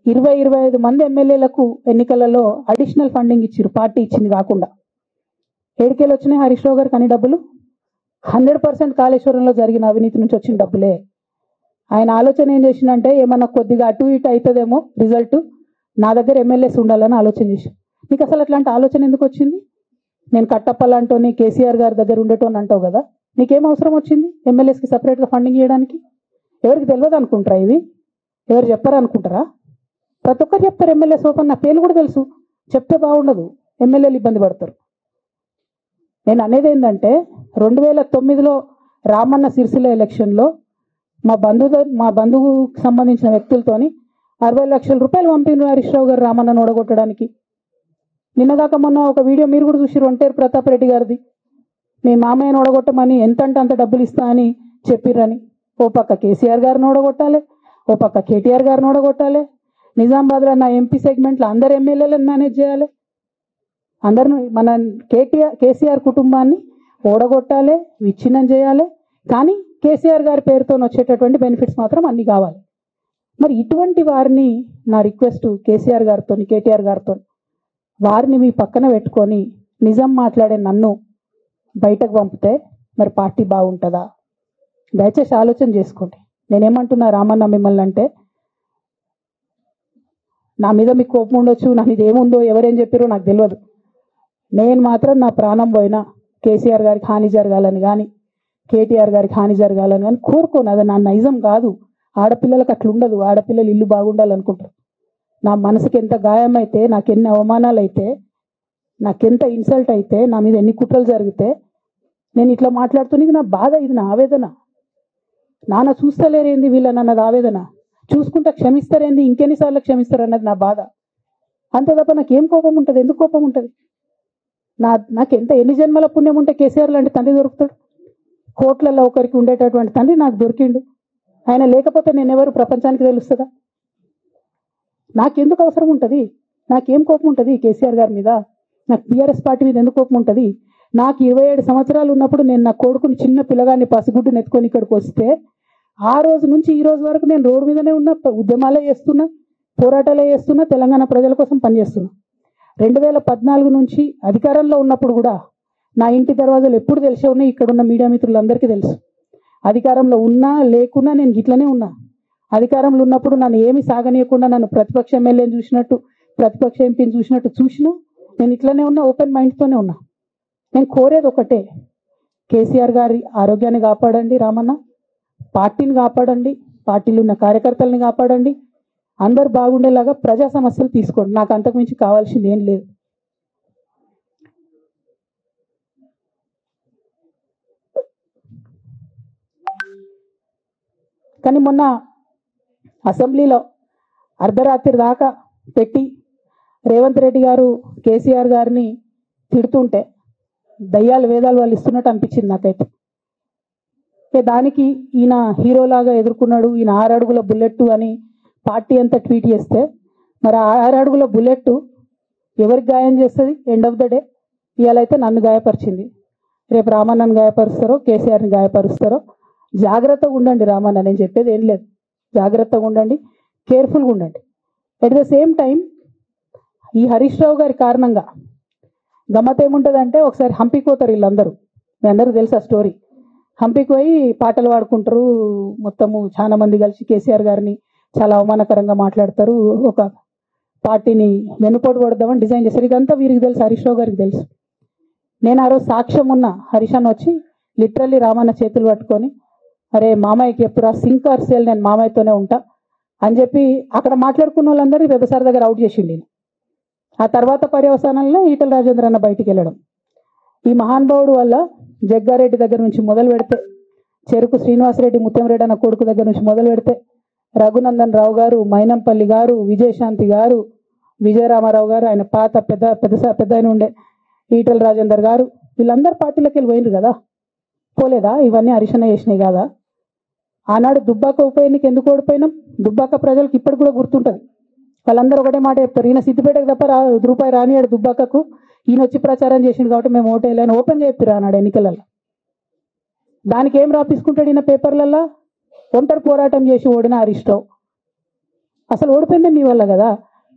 25 మంది ఎమ్మెల్యేలకు ఎన్నికలలో అడిషనల్ ఫండింగ్ ఇచ్చారు, పార్టీ ఇచ్చింది కాకుండా. ఏడుకేలు వచ్చినాయి హరీష్ రావు గారికి అన్ని డబ్బులు? 100% కాళేశ్వరంలో జరిగిన అవినీతి నుంచి వచ్చిన డబ్బులే. ఆయన ఆలోచన ఏం చేసిందంటే, ఏమన్నా కొద్దిగా అటు ఇటు అవుతుందేమో రిజల్ట్, నా దగ్గర ఎమ్మెల్యేస్ ఉండాలని ఆలోచన చేసి. నీకు అసలు అట్లాంటి ఆలోచన ఎందుకు వచ్చింది? నేను కట్టప్పలంటోని కేసీఆర్ గారి దగ్గర ఉండేటోని అంటావు కదా, నీకేం అవసరం వచ్చింది ఎమ్మెల్యేస్కి సపరేట్గా ఫండింగ్ చేయడానికి? ఎవరికి తెలియదు అనుకుంటారా? ఇది ఎవరు చెప్పారు అనుకుంటారా? ప్రతి ఒక్కరు చెప్తారు ఎమ్మెల్యేస్ ఓపెన్, నా పేర్లు కూడా తెలుసు, చెప్తే బాగుండదు, ఎమ్మెల్యేలు ఇబ్బంది పడతారు. నేను అనేది ఏంటంటే, 2009లో రామన్న సిరిసిల్ల ఎలక్షన్లో మా బంధువుకు సంబంధించిన వ్యక్తులతోని 60 లక్షల రూపాయలు పంపిన హరీష్ రావు గారు రామన్నను ఓడగొట్టడానికి. నిన్నగాక మొన్న ఒక వీడియో మీరు కూడా చూసి, ఒంటేరు ప్రతాప్ రెడ్డి గారిది, మీ మామయ్యను ఓడగొట్టమని ఎంతంటే అంత డబ్బులు ఇస్తా అని చెప్పిర్రని. ఓ పక్క కేసీఆర్ గారిని ఓడగొట్టాలి, ఓ పక్క కేటీఆర్ గారిని ఓడగొట్టాలి, నిజామాబాద్లో నా ఎంపీ సెగ్మెంట్లో అందరు ఎమ్మెల్యేలను మేనేజ్ చేయాలి, అందరిని మన కేసీఆర్ కుటుంబాన్ని ఓడగొట్టాలి, విచ్ఛిన్నం చేయాలి. కానీ కేసీఆర్ గారి పేరుతో వచ్చేటటువంటి బెనిఫిట్స్ మాత్రం అన్ని కావాలి. మరి ఇటువంటి వారిని నా రిక్వెస్ట్ కేసీఆర్ గారితో కేటీఆర్ గారితో, వారిని మీ పక్కన పెట్టుకొని నిజం మాట్లాడే నన్ను బయటకు పంపితే మరి పార్టీ బాగుంటుందా? దయచేసి ఆలోచన చేసుకోండి. నేనేమంటున్నా రామన్న మిమ్మల్ని అంటే, నా మీద మీకు కోపం ఉండొచ్చు, నా మీద ఏముందో ఎవరేం చెప్పారో నాకు తెలియదు. నేను మాత్రం నా ప్రాణం పోయినా కేసీఆర్ గారికి హాని జరగాలని కానీ కేటీఆర్ గారికి హాని జరగాలని కానీ కోరుకోను. అది నా నైజం కాదు. ఆడపిల్లలకు అట్లుండదు, ఆడపిల్లలు ఇల్లు బాగుండాలనుకుంటారు. నా మనసుకి ఎంత గాయం అయితే, నాకు ఎన్ని అవమానాలు అయితే, నాకెంత ఇన్సల్ట్ అయితే, నా మీద ఎన్ని కుట్రలు జరిగితే నేను ఇట్లా మాట్లాడుతున్నా. ఇది నా బాధ, ఇది నా ఆవేదన. నాన్న చూస్తలేరేంది వీళ్ళని అన్నది ఆవేదన, చూసుకుంటా క్షమిస్తారేంది ఇంకెన్నిసార్లు క్షమిస్తారు అన్నది నా బాధ. అంతే తప్ప నాకేం కోపం ఉంటుంది? ఎందుకు కోపం ఉంటుంది? నాకెంత ఎన్ని జన్మల పుణ్యం ఉంటే కేసీఆర్ లాంటి తండ్రి దొరుకుతాడు? కోట్లలో ఒకరికి ఉండేటటువంటి తండ్రి నాకు దొరికిండు. ఆయన లేకపోతే నేను ఎవరు ప్రపంచానికి తెలుస్తుందా? నాకెందుకు అవసరం ఉంటుంది? నాకేం కోపం ఉంటుంది కేసీఆర్ గారి మీద? నాకు బీఆర్ఎస్ పార్టీ మీద ఎందుకు కోపం ఉంటుంది? నాకు 27 సంవత్సరాలు ఉన్నప్పుడు నేను నా కొడుకుని చిన్న పిల్లగాన్ని పసిగుడ్డుని ఎత్తుకొని ఇక్కడికి వస్తే, ఆ రోజు నుంచి ఈ రోజు వరకు నేను రోడ్డు మీదనే ఉన్నా, ఉద్యమాలే చేస్తున్నా, పోరాటాలే చేస్తున్నా, తెలంగాణ ప్రజల కోసం పనిచేస్తున్నా. 2014 నుంచి అధికారంలో ఉన్నప్పుడు కూడా నా ఇంటి దర్వాజాలు ఎప్పుడు తెలిసే ఉన్నాయి. ఇక్కడ ఉన్న మీడియా మిత్రులందరికీ తెలుసు. అధికారంలో ఉన్నా లేకున్నా నేను ఇట్లనే ఉన్నా. అధికారంలో ఉన్నప్పుడు నన్ను ఏమి సాగనీయకుండా నన్ను ప్రతిపక్ష ఎమ్మెల్యేని చూసినట్టు, ప్రతిపక్ష ఎంపీని చూసినట్టు చూసినా నేను ఇట్లనే ఉన్నా, ఓపెన్ మైండ్తోనే ఉన్నా. నేను కోరేది ఒకటే, కేసీఆర్ గారి ఆరోగ్యాన్ని కాపాడండి రామన్న, పార్టీని కాపాడండి, పార్టీలో ఉన్న కార్యకర్తల్ని కాపాడండి, అందరు బాగుండేలాగా ప్రజా సమస్యలు తీసుకోండి. నాకు అంతకుమించి కావాల్సింది ఏం లేదు. కానీ మొన్న అసెంబ్లీలో అర్ధరాత్రి దాకా పెట్టి రేవంత్ రెడ్డి గారు కేసీఆర్ గారిని తిడుతుంటే దయ్యాలు వేదాలు వాళ్ళు ఇస్తున్నట్టు అనిపించింది నాకైతే. దానికి ఈయన హీరోలాగా ఎదుర్కొన్నాడు, ఈయన 6 అడుగుల బుల్లెట్ అని పార్టీ అంతా ట్వీట్ చేస్తే, మరి 6 అడుగుల బుల్లెట్ ఎవరికి గాయం చేస్తుంది? ఎండ్ ఆఫ్ ద డే ఇవాళ అయితే నన్ను గాయపరిచింది, రేపు రామన్నను గాయపరుస్తారో కేసీఆర్ని గాయపరుస్తారో. జాగ్రత్తగా ఉండండి రామన్న, నేను చెప్పేది ఏం లేదు, జాగ్రత్తగా ఉండండి, కేర్ఫుల్గా ఉండండి. అట్ ద సేమ్ టైం ఈ హరీష్ రావు గారి కారణంగా గమ్మత్ ఏముంటుందంటే, ఒకసారి హంపీకి పోతారు వీళ్ళందరూ, మీ అందరికీ తెలుసు ఆ స్టోరీ. హంపీకి పోయి పాటలు పాడుకుంటారు, మొత్తము చాలా మంది కలిసి కేసీఆర్ గారిని చాలా అవమానకరంగా మాట్లాడతారు, ఒక పార్టీని వెనుపోటు పడదామని డిజైన్ చేశారు. ఇదంతా వీరికి తెలుసు, హరీష్ రావు గారికి తెలుసు. నేను ఆ రోజు సాక్ష్యం ఉన్న హరీష్ అన్న వచ్చి లిటరల్లీ రామన్న చేతులు పట్టుకొని, అరే మామయ్యకి ఎప్పుడు సింక్ ఆర్ సేల్, నేను మామయ్యతోనే ఉంటా అని చెప్పి అక్కడ మాట్లాడుకున్న వాళ్ళందరినీ పెద్దసారి దగ్గర అవుట్ చేసిండి. ఆ తర్వాత పర్యవసానంలో ఈటల రాజేంద్ర అన్న బయటికి వెళ్ళడం. ఈ మహానుభావుడు వల్ల జగ్గారెడ్డి దగ్గర నుంచి మొదలు పెడితే, చెరుకు శ్రీనివాసరెడ్డి ముత్యంరెడ్డి అన్న కొడుకు దగ్గర నుంచి మొదలు పెడితే, రఘునందన్ రావు గారు, మైనంపల్లి గారు, విజయశాంతి గారు, విజయరామారావు గారు, ఆయన పాత పెద్ద ఆయన ఉండే ఈటల రాజేందర్ గారు, వీళ్ళందరూ పార్టీలోకి వెళ్ళి పోయినారు కదా, పోలేదా? ఇవన్నీ హరీష్ అన్న చేసినాయి కాదా? ఆనాడు దుబ్బాక ఉప ఎన్నిక ఎందుకు ఓడిపోయినాం? దుబ్బాక ప్రజలకు ఇప్పటికి కూడా గుర్తుంటుంది. వాళ్ళందరూ ఒకటే మాట చెప్తారు, ఈయన సిద్దిపేటకు తప్ప రూపాయి రానియాడు దుబ్బాకకు, ఈయన వచ్చి ప్రచారం చేసింది కాబట్టి మేము ఓటేయాలని ఓపెన్ చెప్పారు ఆనాడు ఎన్నికలలో. దానికి ఏం రాపించుకుంటాడు ఈయన పేపర్లలో? ఒంటరి పోరాటం చేసి ఓడిన హరీష్ రావు. అసలు ఓడిపోయింది మీ వల్ల కదా.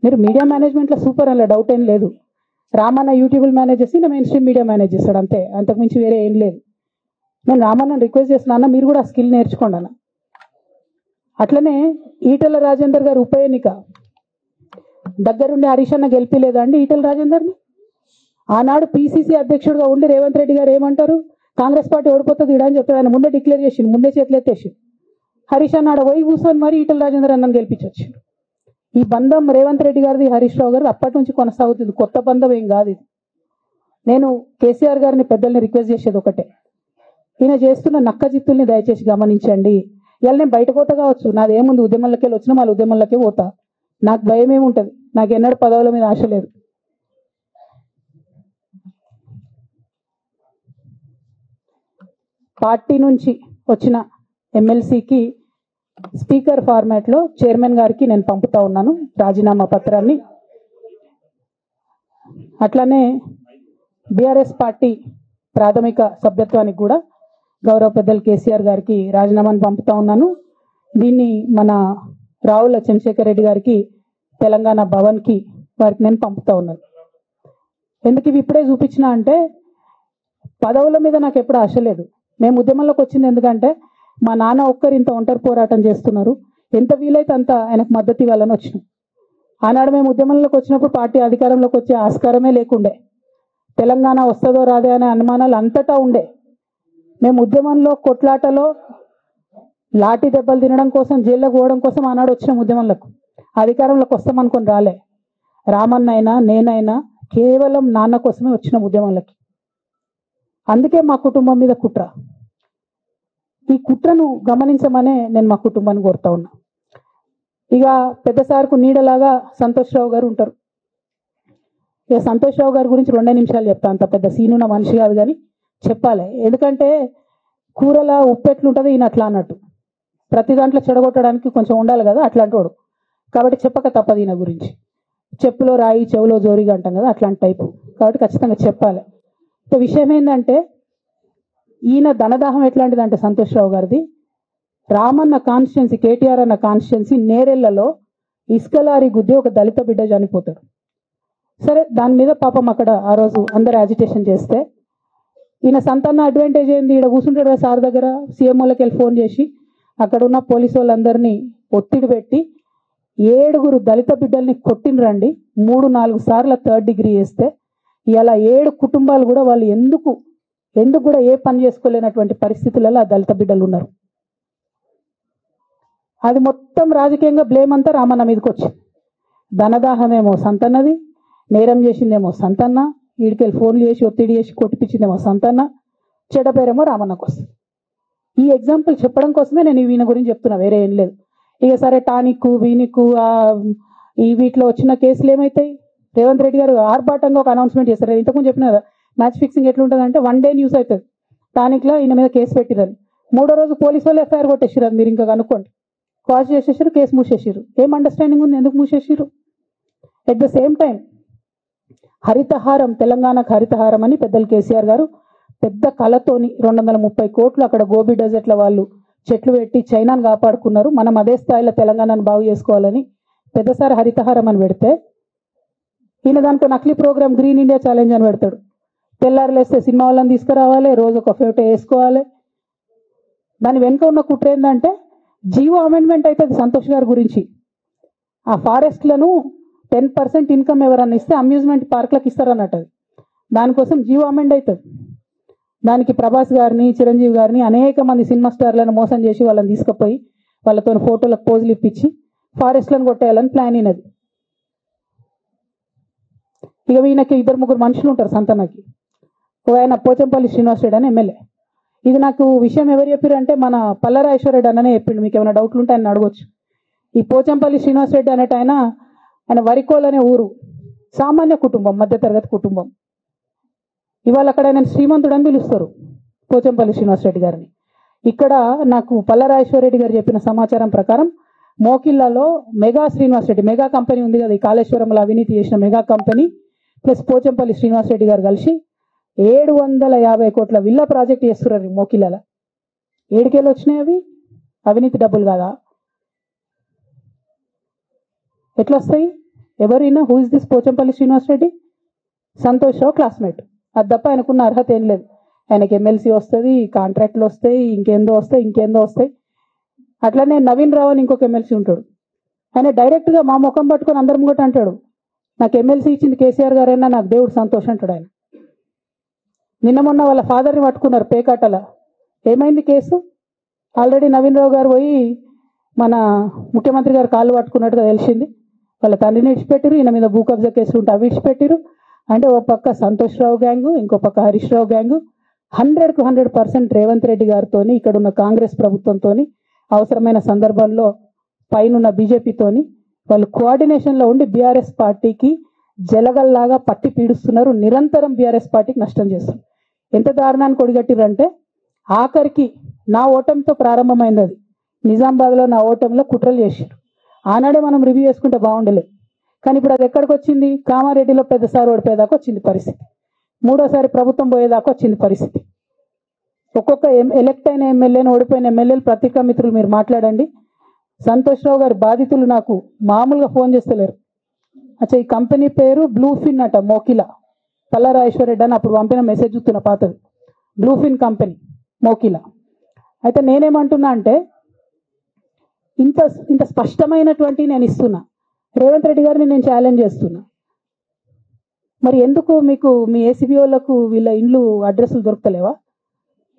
మీరు మీడియా మేనేజ్మెంట్లో సూపర్, అలా డౌట్ ఏం లేదు. రామన్న యూట్యూబ్ మేనేజ్ చేసి మెయిన్ స్ట్రీమ్ మీడియా మేనేజ్ చేస్తాడు, అంతే, అంతకుమించి వేరే ఏం లేదు. నేను రామన్నని రిక్వెస్ట్ చేస్తున్నా, అన్న మీరు కూడా ఆ స్కిల్ నేర్చుకోండి అన్న. అట్లనే ఈటల రాజేందర్ గారు ఉప ఎన్నిక దగ్గరుండి హరీష్ అన్న గెలిపిలేదా అండి ఈటల రాజేందర్ని? ఆనాడు పిసిసి అధ్యక్షుడిగా ఉండి రేవంత్ రెడ్డి గారు ఏమంటారు, కాంగ్రెస్ పార్టీ ఓడిపోతుంది ఇడా అని చెప్తారు. ఆయన ముందే డిక్లేర్ చేసిండు, ముందే చేతులు ఎత్తేసి హరీష్ అన్న ఆడ పోయి కూర్చొని మరి ఈటల రాజేందర్ అన్నని గెలిపించవచ్చు. ఈ బంధం రేవంత్ రెడ్డి గారిది హరీష్ రావు గారిది అప్పటి నుంచి కొనసాగుతుంది, కొత్త బంధం ఏం కాదు ఇది. నేను కేసీఆర్ గారిని పెద్దల్ని రిక్వెస్ట్ చేసేది ఒకటే, ఈయన చేస్తున్న నక్క జిత్తుల్ని దయచేసి గమనించండి. ఇవాళ నేను బయట పోతా కావచ్చు, నాది ఏముంది, ఉద్యమంలోకి వెళ్ళి వచ్చినా వాళ్ళ ఉద్యమంలోకే పోతా, నాకు భయం ఏముంటుంది, నాకు ఎన్నడూ పదవుల మీద ఆశ లేదు. పార్టీ నుంచి వచ్చిన ఎమ్మెల్సీకి స్పీకర్ ఫార్మాట్లో చైర్మన్ గారికి నేను పంపుతా ఉన్నాను రాజీనామా పత్రాన్ని. అట్లానే బీఆర్ఎస్ పార్టీ ప్రాథమిక సభ్యత్వానికి కూడా గౌరవ పెద్దలు కేసీఆర్ గారికి రాజీనామాను పంపుతా ఉన్నాను. దీన్ని మన రావుల చంద్రశేఖర్ రెడ్డి గారికి తెలంగాణ భవన్కి వారికి నేను పంపుతా ఉన్నాను. ఎందుకు ఇవి ఇప్పుడే చూపించిన అంటే, పదవుల మీద నాకు ఎప్పుడు ఆశ లేదు. మేము ఉద్యమంలోకి వచ్చింది ఎందుకంటే మా నాన్న ఒక్కరు ఇంత ఒంటరి పోరాటం చేస్తున్నారు, ఎంత వీలైతే అంత ఆయనకు మద్దతు ఇవ్వాలని వచ్చినాం. ఆనాడు మేము ఉద్యమంలోకి వచ్చినప్పుడు పార్టీ అధికారంలోకి వచ్చే ఆస్కారమే లేకుండే, తెలంగాణ వస్తుందో రాదే అనే అనుమానాలు అంతటా ఉండే. మేము ఉద్యమంలో కొట్లాటలో లాఠీ దెబ్బలు తినడం కోసం, జైల్లోకి పోవడం కోసం ఆనాడు వచ్చినాం ఉద్యమంలోకి. అధికారంలోకి వస్తామనుకొని రాలే. రామన్న అయినా నేనైనా కేవలం నాన్న కోసమే వచ్చినాం ఉద్యమంలోకి. అందుకే మా కుటుంబం మీద కుట్ర. ఈ కుట్రను గమనించమనే నేను మా కుటుంబాన్ని కోరుతా ఉన్నా. ఇక పెద్ద సార్కు నీడలాగా సంతోష్ రావు గారు ఉంటారు. ఇక సంతోష్ రావు గారి గురించి 2 నిమిషాలు చెప్తా, అంత పెద్ద సీనున్న మనిషి కాదు కానీ చెప్పాలి. ఎందుకంటే కూరల ఉప్పు ఎట్లుంటుంది ఈయన అట్లా అన్నట్టు, ప్రతి దాంట్లో చెడగొట్టడానికి కొంచెం ఉండాలి కదా, అట్లాంటి వాడు. కాబట్టి చెప్పక తప్పదు ఈయన గురించి. చెప్పులో రాయి చెవులో జోరిగా అంటాం కదా, అట్లాంటి టైపు, కాబట్టి ఖచ్చితంగా చెప్పాలి. విషయం ఏంటంటే, ఈయన ధనదాహం ఎట్లాంటిదంటే సంతోష్ రావు గారిది, రామన్న కాన్స్టిట్యున్సీ, కేటీఆర్ అన్న కాన్స్టిట్యున్సీ నేరెళ్లలో ఇసుకలారి గుద్ది ఒక దళిత బిడ్డ చనిపోతాడు. సరే, దాని మీద పాపం అక్కడ ఆ రోజు అందరు యాజిటేషన్ చేస్తే, ఈయన సంతాన అడ్వాంటేజ్ ఏంది, ఈడ కూర్చుంటాడు సార్ దగ్గర, సీఎంఓలకి వెళ్ళి ఫోన్ చేసి అక్కడ ఉన్న పోలీసు వాళ్ళందరినీ ఒత్తిడి పెట్టి 7 దళిత బిడ్డల్ని కొట్టినరండి. 3-4 సార్లు 3rd డిగ్రీ వేస్తే ఇలా 7 కుటుంబాలు కూడా వాళ్ళు ఎందుకు కూడా ఏ పని చేసుకోలేనటువంటి పరిస్థితులలో ఆ దళిత బిడ్డలు ఉన్నారు. అది మొత్తం రాజకీయంగా బ్లేమ్ అంతా రామన్న మీదకి వచ్చింది. ధనదాహమేమో సంతన్నది, నేరం చేసిందేమో సంతన్న, వీడికెళ్ళి ఫోన్లు చేసి ఒత్తిడి చేసి కొట్టిపించిందేమో సంతన్న, చెడ్డ పేరేమో రామన్నకు వస్తుంది. ఈ ఎగ్జాంపుల్ చెప్పడం కోసమే నేను ఈయన గురించి చెప్తున్నా, వేరే ఏం లేదు. ఇక సరే టానిక్ వీనిక్ ఈ వీటిలో వచ్చిన కేసులు ఏమవుతాయి? రేవంత్ రెడ్డి గారు ఆర్భాటంగా ఒక అనౌన్స్మెంట్ చేస్తారు. ఇంతకుముందు చెప్పిన కదా మ్యాచ్ ఫిక్సింగ్ ఎట్లుంటుంది అంటే 1 day న్యూస్ అవుతుంది, టానిక్లో ఈయన మీద కేసు పెట్టిరని. 3వ రోజు పోలీసు వాళ్ళు ఎఫ్ఐఆర్ కొట్టేసారు. మీరు ఇంకా కనుక్కోండి. కాజ్ చేసేసారు, కేసు మూసేసారు. ఏం అండర్స్టాండింగ్ ఉంది? ఎందుకు మూసేసారు? At the same time Harithaharam, తెలంగాణకు హరితహారం అని పెద్దలు కేసీఆర్ గారు పెద్ద కళతోని 230 కోట్లు అక్కడ గోబీ డెజర్ట్ల వాళ్ళు చెట్లు పెట్టి చైనాను కాపాడుకున్నారు. మనం అదే స్థాయిలో తెలంగాణను బాగు చేసుకోవాలని పెద్దసారి హరితహారం అని పెడితే, ఈయన దానికో నకిలీ ప్రోగ్రామ్ గ్రీన్ ఇండియా ఛాలెంజ్ అని పెడతాడు. తెల్లారులేస్తే సినిమా వాళ్ళని తీసుకురావాలి, రోజు ఒక ఫోటో వేసుకోవాలి. దాని వెనుక ఉన్న కుట్ర ఏంటంటే జీవో అమెండ్మెంట్ అవుతుంది సంతోష్ గారి గురించి. ఆ ఫారెస్ట్లను 10% ఇన్కమ్ ఎవరన్నా ఇస్తే అమ్యూజ్మెంట్ పార్క్లకు ఇస్తారన్నట్టు. దానికోసం జీవో అమెండ్ అవుతుంది. దానికి ప్రభాస్ గారిని, చిరంజీవి గారిని, అనేక మంది సినిమా స్టార్లను మోసం చేసి వాళ్ళని తీసుకుపోయి వాళ్ళతో ఫోటోలకు పోజులు ఇప్పించి ఫారెస్ట్లను కొట్టేయాలని ప్లాన్ అయినది. ఇక ఈయనకి 2-3 మనుషులు ఉంటారు సంతనకి. ఆయన పోచంపల్లి శ్రీనివాస్ రెడ్డి అని ఎమ్మెల్యే. ఇది నాకు విషయం ఎవరు చెప్పారు అంటే మన పల్లరాజేశ్వర రెడ్డి అన్ననే చెప్పిండు. మీకు ఏమైనా డౌట్లు ఉంటే ఆయన అడగొచ్చు. ఈ పోచంపల్లి శ్రీనివాస్ రెడ్డి అనేట ఆయన వరికోల్ అనే ఊరు, సామాన్య కుటుంబం, మధ్యతరగతి కుటుంబం. ఇవాళ అక్కడ ఆయన శ్రీమంతుడు అని పిలుస్తారు పోచంపల్లి శ్రీనివాస్ రెడ్డి గారిని. ఇక్కడ నాకు పల్లరాజేశ్వర రెడ్డి గారు చెప్పిన సమాచారం ప్రకారం మోకిల్లాలో Mega Srinivas Reddy, Mega company ఉంది కదా, ఈ కాళేశ్వరంలో అవినీతి చేసిన Mega company plus Pochampally Srinivas Reddy garu కలిసి 750 కోట్ల విల్లా ప్రాజెక్ట్ చేస్తున్నారు మోకిల్లాలో. 7 వచ్చినాయి అవి అవినీతి డబ్బులు కాదా? ఎట్లా వస్తాయి? ఎవరైనా who is this Pochampalli Srinivas Reddy? Santosh Rao classmate. అది తప్ప ఆయనకున్న అర్హత ఏం లేదు. ఆయనకి ఎమ్మెల్సీ వస్తుంది, కాంట్రాక్ట్లు వస్తాయి, ఇంకేందో వస్తాయి. అట్లనే నవీన్ రావు అని ఇంకొక ఎమ్మెల్సీ ఉంటాడు. ఆయన డైరెక్ట్గా మా ముఖం పట్టుకొని అందరం కూడా అంటాడు, నాకు ఎమ్మెల్సీ ఇచ్చింది కేసీఆర్ గారైనా నాకు దేవుడు సంతోషం అంటాడు ఆయన. నిన్న మొన్న వాళ్ళ ఫాదర్ని పట్టుకున్నారు పేకాటల. ఏమైంది కేసు? ఆల్రెడీ నవీన్ రావు గారు పోయి మన ముఖ్యమంత్రి గారు కాళ్ళు పట్టుకున్నట్టుగా తెలిసింది. వాళ్ళ తండ్రిని విడిచిపెట్టారు, ఈయన మీద భూ కబ్జా కేసులు ఉంటే అవి విడిచిపెట్టారు. అంటే ఒక పక్క సంతోష్ రావు గ్యాంగు, ఇంకో పక్క హరీష్ రావు గ్యాంగు 100కు 100% రేవంత్ రెడ్డి గారితో, ఇక్కడ ఉన్న కాంగ్రెస్ ప్రభుత్వంతో, అవసరమైన సందర్భంలో పైన బీజేపీతోని వాళ్ళు కోఆర్డినేషన్లో ఉండి బీఆర్ఎస్ పార్టీకి జలగల్లాగా పట్టి పీడుస్తున్నారు. నిరంతరం బీఆర్ఎస్ పార్టీకి నష్టం చేస్తున్నారు. ఎంత దారుణానికి ఒడిగట్టిరంటే ఆఖరికి నా ఓటమితో ప్రారంభమైంది అది. నిజామాబాద్లో నా ఓటమిలో కుట్రలు చేశారు. ఆనాడే మనం రివ్యూ చేసుకుంటే బాగుండలేదు. కానీ ఇప్పుడు అది ఎక్కడికి వచ్చింది? కామారెడ్డిలో పెద్దసారి ఓడిపోయేదాకా వచ్చింది పరిస్థితి. 3వసారి ప్రభుత్వం పోయేదాకా వచ్చింది పరిస్థితి. ఒక్కొక్క ఎలక్ట్ అయిన ఎమ్మెల్యేని, ఓడిపోయిన ఎమ్మెల్యేలు, పత్రికా మిత్రులు మీరు మాట్లాడండి. సంతోష్ రావు గారి బాధితులు నాకు మామూలుగా ఫోన్ చేస్తలేరు. అచ్చా ఈ కంపెనీ పేరు బ్లూఫిన్ అట, మోకిలా. పల్లరాజేశ్వర రెడ్డి అని అప్పుడు పంపిన మెసేజ్ చూస్తున్న పాతది. Bluefin company Mokila. అయితే నేనేమంటున్నా అంటే ఇంత స్పష్టమైనటువంటి నేను ఇస్తున్నా. రేవంత్ రెడ్డి గారిని నేను ఛాలెంజ్ చేస్తున్నా. మరి ఎందుకు మీకు మీ ఏసీబీ వాళ్ళకు వీళ్ళ ఇండ్లు అడ్రస్లు దొరుకుతలేవా?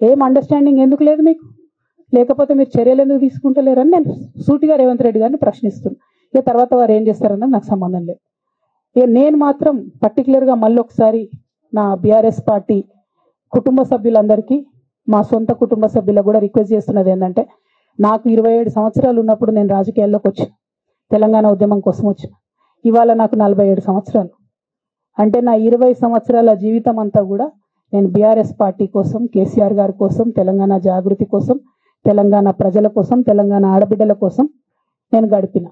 ఏం అండర్స్టాండింగ్ ఎందుకు లేదు మీకు? లేకపోతే మీరు చర్యలు ఎందుకు తీసుకుంటలేరని నేను సూటిగా రేవంత్ రెడ్డి గారిని ప్రశ్నిస్తున్నా. ఇక తర్వాత వారు ఏం చేస్తారన్నది నాకు సంబంధం లేదు. ఇక నేను మాత్రం పర్టికులర్గా మళ్ళీ ఒకసారి నా బీఆర్ఎస్ పార్టీ కుటుంబ సభ్యులందరికీ, మా సొంత కుటుంబ సభ్యులకు కూడా రిక్వెస్ట్ చేస్తున్నది ఏంటంటే, నాకు 27 సంవత్సరాలు ఉన్నప్పుడు నేను రాజకీయాల్లోకి వచ్చాను, తెలంగాణ ఉద్యమం కోసం వచ్చాను. ఇవాళ నాకు 47 సంవత్సరాలు. అంటే నా 20 సంవత్సరాల జీవితం అంతా కూడా నేను బీఆర్ఎస్ పార్టీ కోసం, కేసీఆర్ గారి కోసం, తెలంగాణ జాగృతి కోసం, తెలంగాణ ప్రజల కోసం, తెలంగాణ ఆడబిడ్డల కోసం నేను గడిపిన.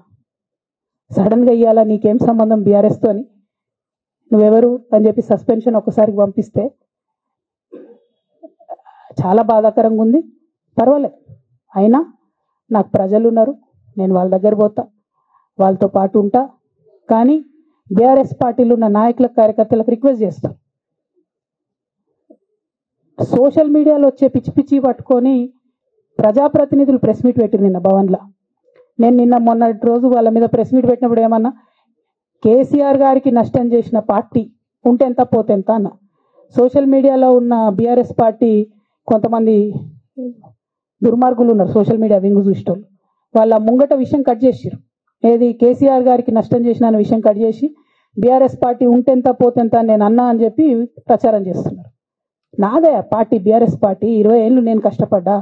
సడన్గా ఇవ్వాలా నీకేం సంబంధం బీఆర్ఎస్తో అని, నువ్వెవరు అని చెప్పి సస్పెన్షన్ ఒకసారికి పంపిస్తే చాలా బాధాకరంగా ఉంది. పర్వాలేదు, అయినా నాకు ప్రజలు ఉన్నారు, నేను వాళ్ళ దగ్గర పోతా, వాళ్ళతో పాటు ఉంటా. కానీ బీఆర్ఎస్ పార్టీలో ఉన్న నాయకులకు, కార్యకర్తలకు రిక్వెస్ట్ చేస్తాను, సోషల్ మీడియాలో వచ్చే పిచ్చి పిచ్చి పట్టుకొని ప్రజాప్రతినిధులు ప్రెస్ మీట్ పెట్టిరు నిన్న భవన్లో. నేను నిన్న మొన్నటి రోజు వాళ్ళ మీద ప్రెస్ మీట్ పెట్టినప్పుడు ఏమన్నా, కేసీఆర్ గారికి నష్టం చేసిన పార్టీ ఉంటే ఎంత పోతే ఎంత అన్న. సోషల్ మీడియాలో ఉన్న బీఆర్ఎస్ పార్టీ కొంతమంది దుర్మార్గులు ఉన్నారు, సోషల్ మీడియా వింగు చూసేటోళ్ళు. వాళ్ళ ముంగట విషయం కట్ చేసిరు. ఏది కేసీఆర్ గారికి నష్టం చేసిన విషయం కట్ చేసి బీఆర్ఎస్ పార్టీ ఉంటెంత పోతెంత నేను అన్నా అని చెప్పి ప్రచారం చేస్తున్నారు. నాదే పార్టీ బీఆర్ఎస్ పార్టీ, 20 ఏళ్ళు నేను కష్టపడ్డా,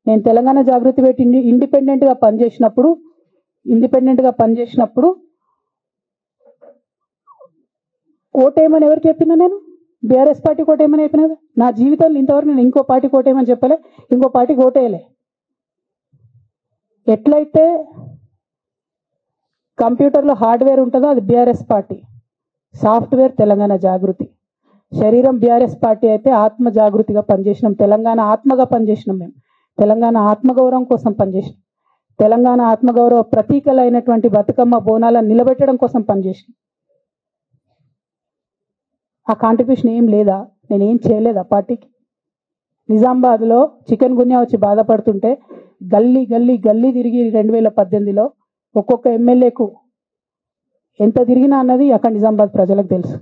నేను తెలంగాణ జాగృతి పెట్టి ఇండిపెండెంట్ గా పనిచేసినప్పుడు ఓటేయమని ఎవరు చెప్పినా? నేను బీఆర్ఎస్ పార్టీకి ఓటేయమని చెప్పినా? నా జీవితంలో ఇంతవరకు నేను ఇంకో పార్టీకి ఓటేయమని చెప్పలే, ఇంకో పార్టీకి ఓటేయలే. ఎట్లయితే కంప్యూటర్లో హార్డ్వేర్ ఉంటుందో అది బీఆర్ఎస్ పార్టీ, సాఫ్ట్వేర్ తెలంగాణ జాగృతి. శరీరం బీఆర్ఎస్ పార్టీ అయితే ఆత్మ జాగృతిగా పనిచేసినాం, తెలంగాణ ఆత్మగా పనిచేసినాం. మేము తెలంగాణ ఆత్మగౌరవం కోసం పనిచేసినాం, తెలంగాణ ఆత్మగౌరవ ప్రతీకలైనటువంటి బతుకమ్మ బోనాలను నిలబెట్టడం కోసం పనిచేసినాం. ఆ కాంట్రిబ్యూషన్ ఏం లేదా? నేనేం చేయలేదా పార్టీకి? నిజామాబాద్లో చికెన్ గున్యా వచ్చి బాధపడుతుంటే గల్లీ గల్లీ గల్లీ తిరిగి 2018లో ఒక్కొక్క ఎమ్మెల్యేకు ఎంత తిరిగినా అన్నది అక్కడ నిజామాబాద్ ప్రజలకు తెలుసు.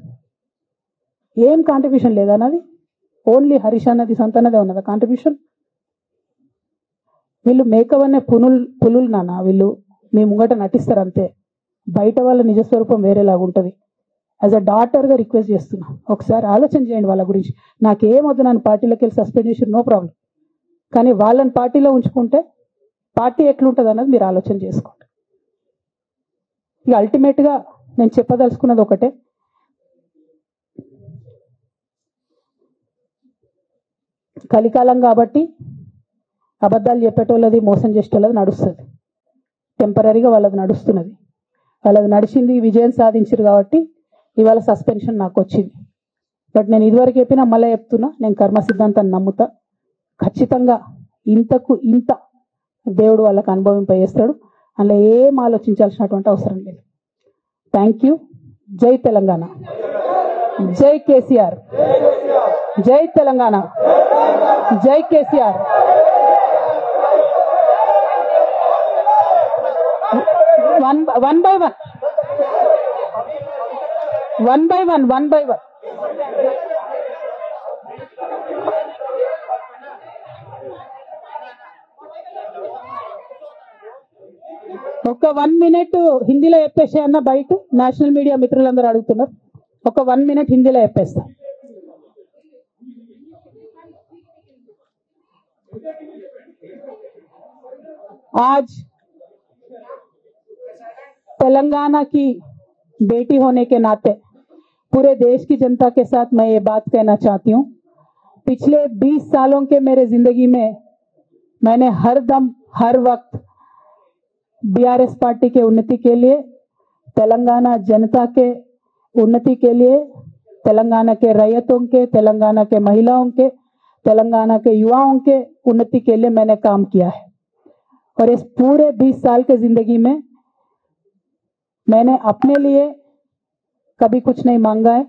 ఏం కాంట్రిబ్యూషన్ లేదా అన్నది? ఓన్లీ హరీష్ అన్నది సొంతన్నదే ఉన్నదా కాంట్రిబ్యూషన్? వీళ్ళు మేకవన్నే పులులు నాన్న, వీళ్ళు మీ ముంగట నటిస్తారు అంతే. బయట వాళ్ళ నిజస్వరూపం వేరేలాగా ఉంటుంది. యాజ్ అ డాటర్గా రిక్వెస్ట్ చేస్తున్నా, ఒకసారి ఆలోచన చేయండి వాళ్ళ గురించి. నాకేమొద్దు, నన్ను పార్టీలోకి వెళ్ళి సస్పెండ్ చేసి నో ప్రాబ్లం, కానీ వాళ్ళని పార్టీలో ఉంచుకుంటే పార్టీ ఎట్లుంటుంది అన్నది మీరు ఆలోచన చేసుకోండి. ఇక అల్టిమేట్గా నేను చెప్పదలుచుకున్నది ఒకటే, కలికాలం కాబట్టి అబద్ధాలు చెప్పేటోళ్ళది మోసం చేసేటోళ్ళది నడుస్తుంది. టెంపరీగా వాళ్ళది నడుస్తున్నది, వాళ్ళది నడిచింది, విజయం సాధించారు కాబట్టి ఇవాళ సస్పెన్షన్ నాకు వచ్చింది. బట్ నేను ఇదివరకు చెప్పినా మళ్ళీ చెప్తున్నా, నేను కర్మ సిద్ధాంతాన్ని నమ్ముతా. ఖచ్చితంగా ఇంతకు ఇంత దేవుడు వాళ్ళకి అనుభవింపజేస్తాడు, అందులో ఏం ఆలోచించాల్సినటువంటి అవసరం లేదు. Thank you. జై తెలంగాణ, జై కేసీఆర్, జై తెలంగాణ, జై కేసీఆర్. One by one. ఒక 1 minute హిందీలో చెప్పేసే అన్న, బయట నేషనల్ మీడియా మిత్రులందరూ అడుగుతున్నారు. ఒక 1 minute हिंदी చెప్పేస్తా. आज तेलंगाना की बेटी होने के नाते पूरे देश की जनता के साथ मैं ये बात कहना चाहती हूँ, पिछले 20 सालों के मेरे जिंदगी में मैंने हर दम हर वक्त बीआरएस पार्टी के उन्नति के लिए, तेलंगाना जनता के उन्नति के लिए, तेलंगाना के रैयतों के, तेलंगाना के महिलाओं के, तेलंगाना के युवाओं के उन्नति के लिए मैंने काम किया है. और इस पूरे 20 साल के जिंदगी में मैंने अपने लिए कभी कुछ नहीं मांगा है,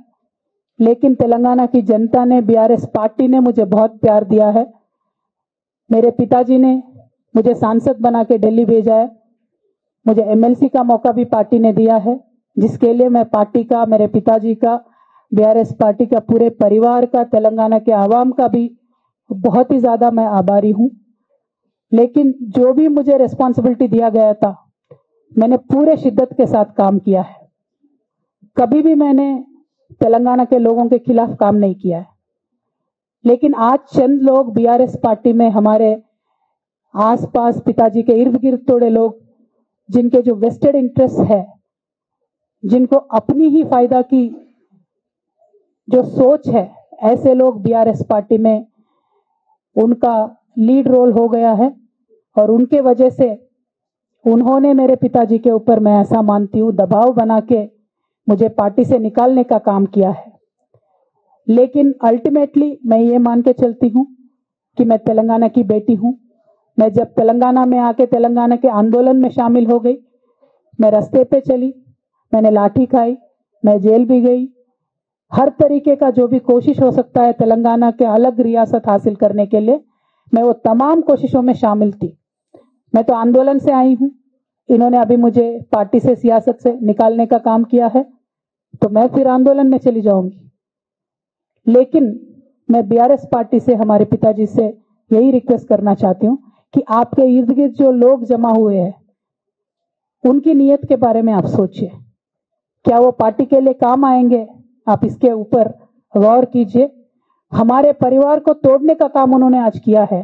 लेकिन तेलंगाना की जनता ने, बीआरएस पार्टी ने मुझे बहुत प्यार दिया है. मेरे पिताजी ने मुझे सांसद बना के दिल्ली भेजा है, मुझे एमएलसी का मौका भी पार्टी ने दिया है, जिसके लिए मैं पार्टी का, मेरे पिताजी का, बीआरएस पार्टी का, पूरे परिवार का, तेलंगाना के आवाम का भी बहुत ही ज्यादा मैं आभारी हूं. लेकिन जो भी मुझे रिस्पॉन्सिबिलिटी दिया गया था मैंने पूरे शिद्दत के साथ काम किया है. कभी भी मैंने तेलंगाना के लोगों के खिलाफ काम नहीं किया है. लेकिन आज चंद लोग बीआरएस पार्टी में, हमारे आसपास पिताजी के इर्द गिर्द थोड़े लोग, जिनके जो वेस्टेड इंटरेस्ट है, जिनको अपनी ही फायदा की जो सोच है, ऐसे लोग बीआरएस पार्टी में उनका लीड रोल हो गया है. और उनके वजह से उन्होंने मेरे पिताजी के ऊपर, मैं ऐसा मानती हूं, दबाव बना के मुझे पार्टी से निकालने का काम किया है. लेकिन अल्टीमेटली मैं ये मान के चलती हूं कि मैं तेलंगाना की बेटी हूं. मैं जब तेलंगाना में आके तेलंगाना के आंदोलन में शामिल हो गई, मैं रास्ते पे चली, मैंने लाठी खाई, मैं जेल भी गई. हर तरीके का जो भी कोशिश हो सकता है तेलंगाना के अलग रियासत हासिल करने के लिए, मैं वो तमाम कोशिशों में शामिल थी. मैं तो आंदोलन से आई हूं, इन्होंने अभी मुझे पार्टी से, सियासत से निकालने का काम किया है, तो मैं फिर आंदोलन में चली जाऊंगी. लेकिन मैं बीआरएस पार्टी से, हमारे पिताजी से यही रिक्वेस्ट करना चाहती हूं कि आपके इर्द गिर्द जो लोग जमा हुए हैं, उनकी नीयत के बारे में आप सोचिए. क्या वो पार्टी के लिए काम आएंगे? आप इसके ऊपर गौर कीजिए. हमारे परिवार को तोड़ने का काम उन्होंने आज किया है.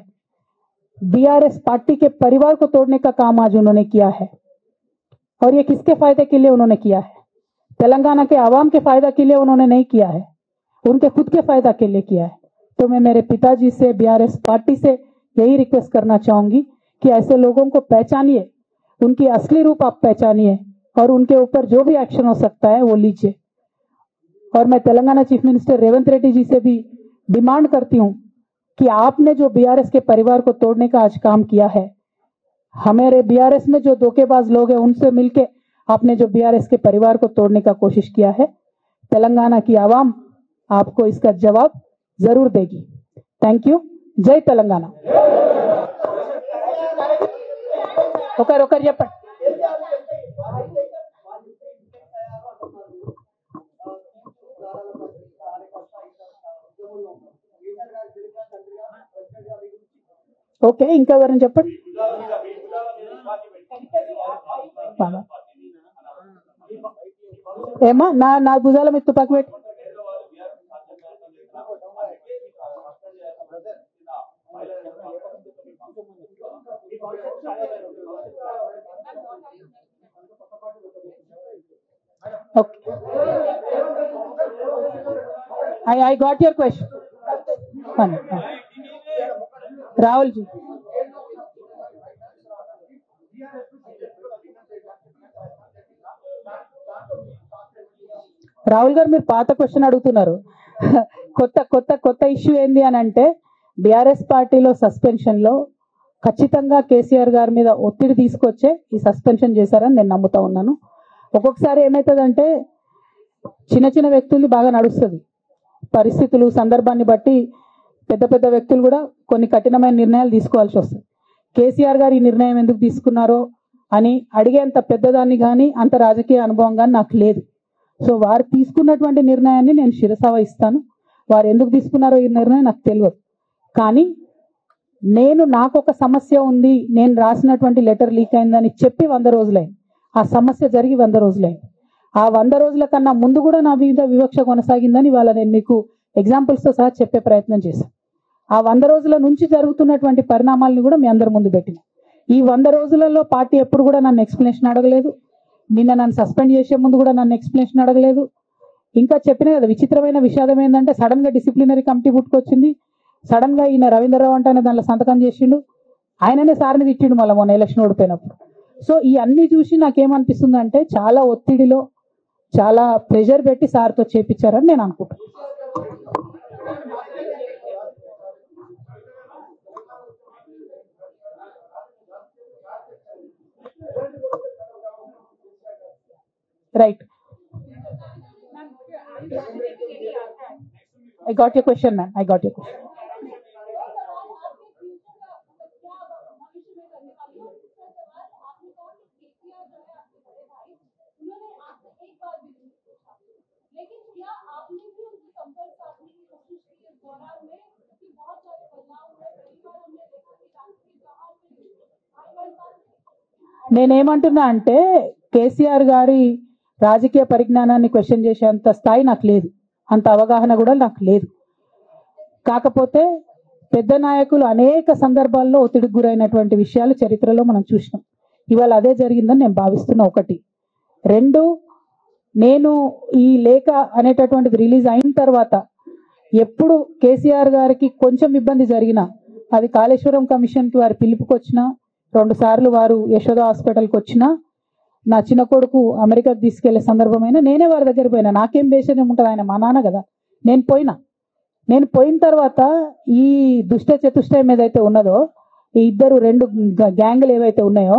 बीआरएस पार्टी के परिवार को तोड़ने का काम आज उन्होंने किया है। और ये किसके फायदे के लिए उन्होंने किया है? तेलंगाना के आवाम के फायदा के लिए उन्होंने नहीं किया है, उनके खुद के फायदा के लिए किया है। तो मैं मेरे पिताजी से, बीआरएस पार्टी से यही रिक्वेस्ट करना चाहूंगी कि ऐसे लोगों को पहचानिए, उनकी असली रूप आप पहचानिए और उनके ऊपर जो भी एक्शन हो सकता है वो लीजिए। और मैं तेलंगाना चीफ मिनिस्टर रेवंत रेड्डी जी से भी डिमांड करती हूं कि आपने जो बीआरएस के परिवार को तोड़ने का आज काम किया है, हमारे बीआरएस में जो धोखेबाज लोग हैं उनसे मिलके आपने जो बीआरएस के परिवार को तोड़ने का कोशिश किया है, तेलंगाना की आवाम आपको इसका जवाब जरूर देगी। Thank you. जय तेलंगाना। ఒకరు చెప్పండి। ఓకే, ఇంకా ఎవరైనా చెప్పండి। ఏమా నా భుజాల మీద తుపాకి పెట్టి Okay. I got your question. Rahul ji. Rahul గారు మీరు పాత క్వశ్చన్ అడుగుతున్నారు। కొత్త ఇష్యూ ఏంది అని అంటే బీఆర్ఎస్ పార్టీలో సస్పెన్షన్ లో ఖచ్చితంగా కేసీఆర్ గారి మీద ఒత్తిడి తీసుకొచ్చే ఈ సస్పెన్షన్ చేశారని నేను నమ్ముతా ఉన్నాను। ఒక్కొక్కసారి ఏమవుతుందంటే చిన్న చిన్న వ్యక్తులు బాగా నడుస్తుంది, పరిస్థితులు సందర్భాన్ని బట్టి పెద్ద వ్యక్తులు కూడా కొన్ని కఠినమైన నిర్ణయాలు తీసుకోవాల్సి వస్తుంది। కేసీఆర్ గారు ఈ నిర్ణయం ఎందుకు తీసుకున్నారో అని అడిగేంత పెద్దదాన్ని కానీ అంత రాజకీయ అనుభవం కానీ నాకు లేదు। సో వారు తీసుకున్నటువంటి నిర్ణయాన్ని నేను శిరసా వహిస్తాను। వారు ఎందుకు తీసుకున్నారో ఈ నిర్ణయం నాకు తెలియదు, కానీ నాకు ఒక సమస్య ఉంది, నేను రాసినటువంటి లెటర్ లీక్ అయిందని చెప్పి 100 రోజులైంది, ఆ సమస్య జరిగి 100 రోజులైంది। ఆ 100 రోజుల కన్నా ముందు కూడా నా మీద వివక్ష కొనసాగిందని ఇవాళ నేను మీకు ఎగ్జాంపుల్స్తో సహా చెప్పే ప్రయత్నం చేశాను। ఆ 100 రోజుల నుంచి జరుగుతున్నటువంటి పరిణామాలను కూడా మీ అందరి ముందు పెట్టిన। ఈ 100 రోజులలో పార్టీ ఎప్పుడు కూడా నన్ను ఎక్స్ప్లెనేషన్ అడగలేదు, నిన్న నన్ను సస్పెండ్ చేసే ముందు కూడా నన్ను ఎక్స్ప్లెనేషన్ అడగలేదు। ఇంకా చెప్పిన కదా, విచిత్రమైన విషాదం ఏంటంటే సడన్ గా డిసిప్లినరీ కమిటీ పుట్టుకొచ్చింది, సడన్ గా ఈయన రవీంద్రరావు అంటే దాంట్లో సంతకం చేసిండు, ఆయననే సార్ని తిట్టిండు మళ్ళీ మొన్న ఎలక్షన్ ఓడిపోయినప్పుడు। సో ఈ అన్ని చూసి నాకేమనిపిస్తుంది అంటే చాలా ఒత్తిడిలో చాలా ప్రెషర్ పెట్టి సార్తో చేపించారని నేను అనుకుంటున్నాను। Right, I got your question, ma'am. I got your question. నేనేమంటున్నా అంటే కేసీఆర్ గారి రాజకీయ పరిజ్ఞానాన్ని క్వశ్చన్ చేసేంత స్థాయి నాకు లేదు, అంత అవగాహన కూడా నాకు లేదు। కాకపోతే పెద్ద నాయకులు అనేక సందర్భాల్లో ఒత్తిడికి గురైనటువంటి విషయాలు చరిత్రలో మనం చూసినాం, ఇవాళ అదే జరిగిందని నేను భావిస్తున్నా। 1, 2, నేను ఈ లేఖ అనేటటువంటిది రిలీజ్ అయిన తర్వాత ఎప్పుడు కేసీఆర్ గారికి కొంచెం ఇబ్బంది జరిగినా, అది కాళేశ్వరం కమిషన్కి వారి పిలుపుకొచ్చినా, 2 సార్లు వారు యశోద హాస్పిటల్కి వచ్చినా, నా చిన్న కొడుకు అమెరికాకి తీసుకెళ్లే సందర్భమైనా నేనే వారి దగ్గర పోయినా, నాకేం బేషం ఉంటుంది, ఆయన మా నాన్న కదా। నేను పోయిన తర్వాత ఈ దుష్ట చతుష్టయం ఏదైతే ఉన్నదో, ఈ 2 గ్యాంగులు ఏవైతే ఉన్నాయో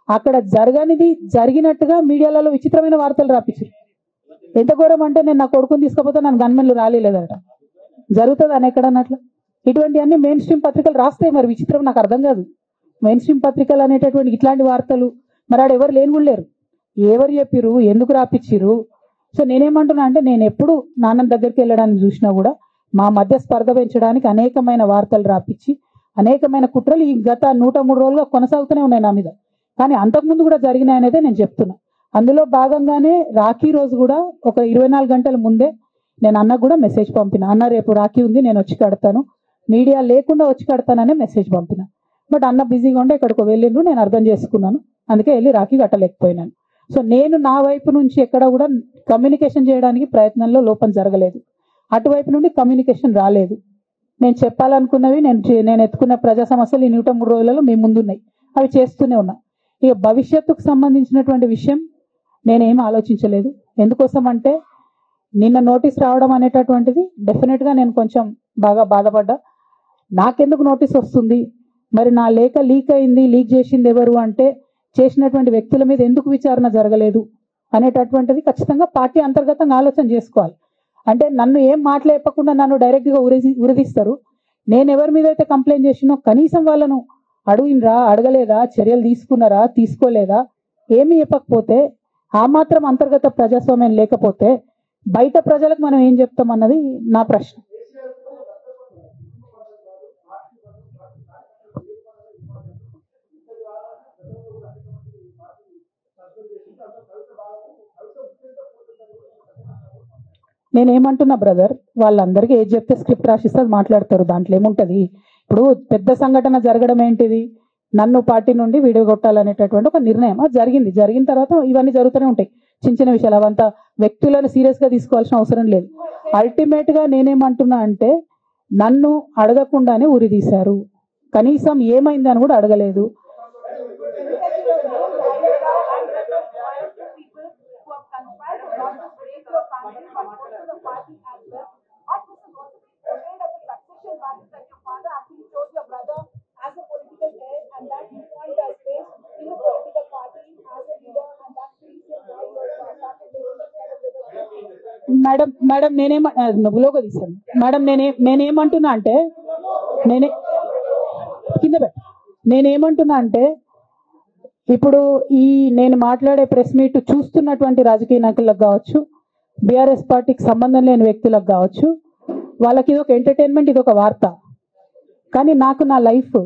అక్కడ జరగనిది జరిగినట్టుగా మీడియాలలో విచిత్రమైన వార్తలు రాపించారు। ఎంత ఘోరం అంటే నేను నా కొడుకుని తీసుకపోతే నన్ను గన్మెన్లు రాలేదట, జరుగుతుంది అని ఎక్కడన్నట్లు ఇటువంటివన్నీ మెయిన్ స్ట్రీమ్ పత్రికలు రాస్తాయి। మరి విచిత్రం నాకు అర్థం కాదు, మెయిన్ స్ట్రీమ్ పత్రికలు అనేటటువంటి ఇట్లాంటి వార్తలు మరి ఆడ ఎవరు లేని కూడా లేరు, ఎవరు చెప్పిరు, ఎందుకు రాపిచ్చిరు? సో నేనేమంటున్నా అంటే నేను ఎప్పుడు నాన్న దగ్గరికి వెళ్ళడానికి చూసినా కూడా మా మధ్య స్పర్ధ పెంచడానికి అనేకమైన వార్తలు రాపిచ్చి అనేకమైన కుట్రలు ఈ గత 103 రోజులుగా కొనసాగుతూనే ఉన్నాయి నా మీద, కానీ అంతకుముందు కూడా జరిగినాయి అనేది నేను చెప్తున్నా। అందులో భాగంగానే రాఖీ రోజు కూడా ఒక 24 గంటల ముందే నేను అన్నకు కూడా మెసేజ్ పంపిన, అన్న రేపు రాఖీ ఉంది నేను వచ్చి కడతాను, మీడియా లేకుండా వచ్చి కడతాననే మెసేజ్ పంపిన। బట్ అన్న బిజీగా ఉండే ఎక్కడికో వెళ్ళిండ్రు, నేను అర్థం చేసుకున్నాను, అందుకే వెళ్ళి రాఖీ కట్టలేకపోయినాను. సో నేను నా వైపు నుంచి ఎక్కడ కూడా కమ్యూనికేషన్ చేయడానికి ప్రయత్నంలో లోపం జరగలేదు, అటువైపు నుండి కమ్యూనికేషన్ రాలేదు. నేను చెప్పాలనుకున్నవి, నేను ఎత్తుకున్న ప్రజా సమస్యలు ఈ 103 రోజులలో మీ ముందున్నాయి, అవి చేస్తూనే ఉన్నా. ఇక భవిష్యత్తుకు సంబంధించినటువంటి విషయం నేనేం ఆలోచించలేదు. ఎందుకోసం అంటే నిన్న నోటీస్ రావడం అనేటటువంటిది డెఫినెట్గా నేను కొంచెం బాగా బాధపడ్డా. నాకెందుకు నోటీస్ వస్తుంది, మరి నా లేఖ లీక్ అయింది, లీక్ చేసింది ఎవరు అంటే చేసినటువంటి వ్యక్తుల మీద ఎందుకు విచారణ జరగలేదు అనేటటువంటిది ఖచ్చితంగా పార్టీ అంతర్గతంగా ఆలోచన చేసుకోవాలి. అంటే నన్ను ఏం మాట్లాడకుండా నన్ను డైరెక్ట్గా ఉరిదిస్తారు. నేను ఎవరి మీద అయితే కంప్లైంట్ చేసినో కనీసం వాళ్ళను అడిగినరా, అడగలేదా, చర్యలు తీసుకున్నారా, తీసుకోలేదా, ఏమీ చెప్పకపోతే, ఆ మాత్రం అంతర్గత ప్రజాస్వామ్యం లేకపోతే బయట ప్రజలకు మనం ఏం చెప్తాం అన్నది నా ప్రశ్న. నేనేమంటున్నా బ్రదర్, వాళ్ళందరికీ ఏది చెప్తే స్క్రిప్ట్ రాసిస్తే అది మాట్లాడతారు, దాంట్లో ఏముంటుంది. ఇప్పుడు పెద్ద సంఘటన జరగడం ఏంటిది, నన్ను పార్టీ నుండి వీడియో కొట్టాలనేటటువంటి ఒక నిర్ణయం అది జరిగింది. జరిగిన తర్వాత ఇవన్నీ జరుగుతూనే ఉంటాయి, చిన్న చిన్న విషయాలు, అవంతా వ్యక్తులను సీరియస్గా తీసుకోవాల్సిన అవసరం లేదు. అల్టిమేట్గా నేనేమంటున్నా అంటే నన్ను అడగకుండానే ఉరి తీశారు, కనీసం ఏమైందని కూడా అడగలేదు. మేడం లోగో తీసాను మేడం. నేనేమంటున్నా అంటే నేనేమంటున్నా అంటే ఇప్పుడు ఈ నేను మాట్లాడే ప్రెస్ మీట్ చూస్తున్నటువంటి రాజకీయ నాయకులకు కావచ్చు, బీఆర్ఎస్ పార్టీకి సంబంధం లేని వ్యక్తులకు కావచ్చు, వాళ్ళకి ఇది ఒక ఎంటర్టైన్మెంట్, ఇది ఒక వార్త. కానీ నాకు నా లైఫ్,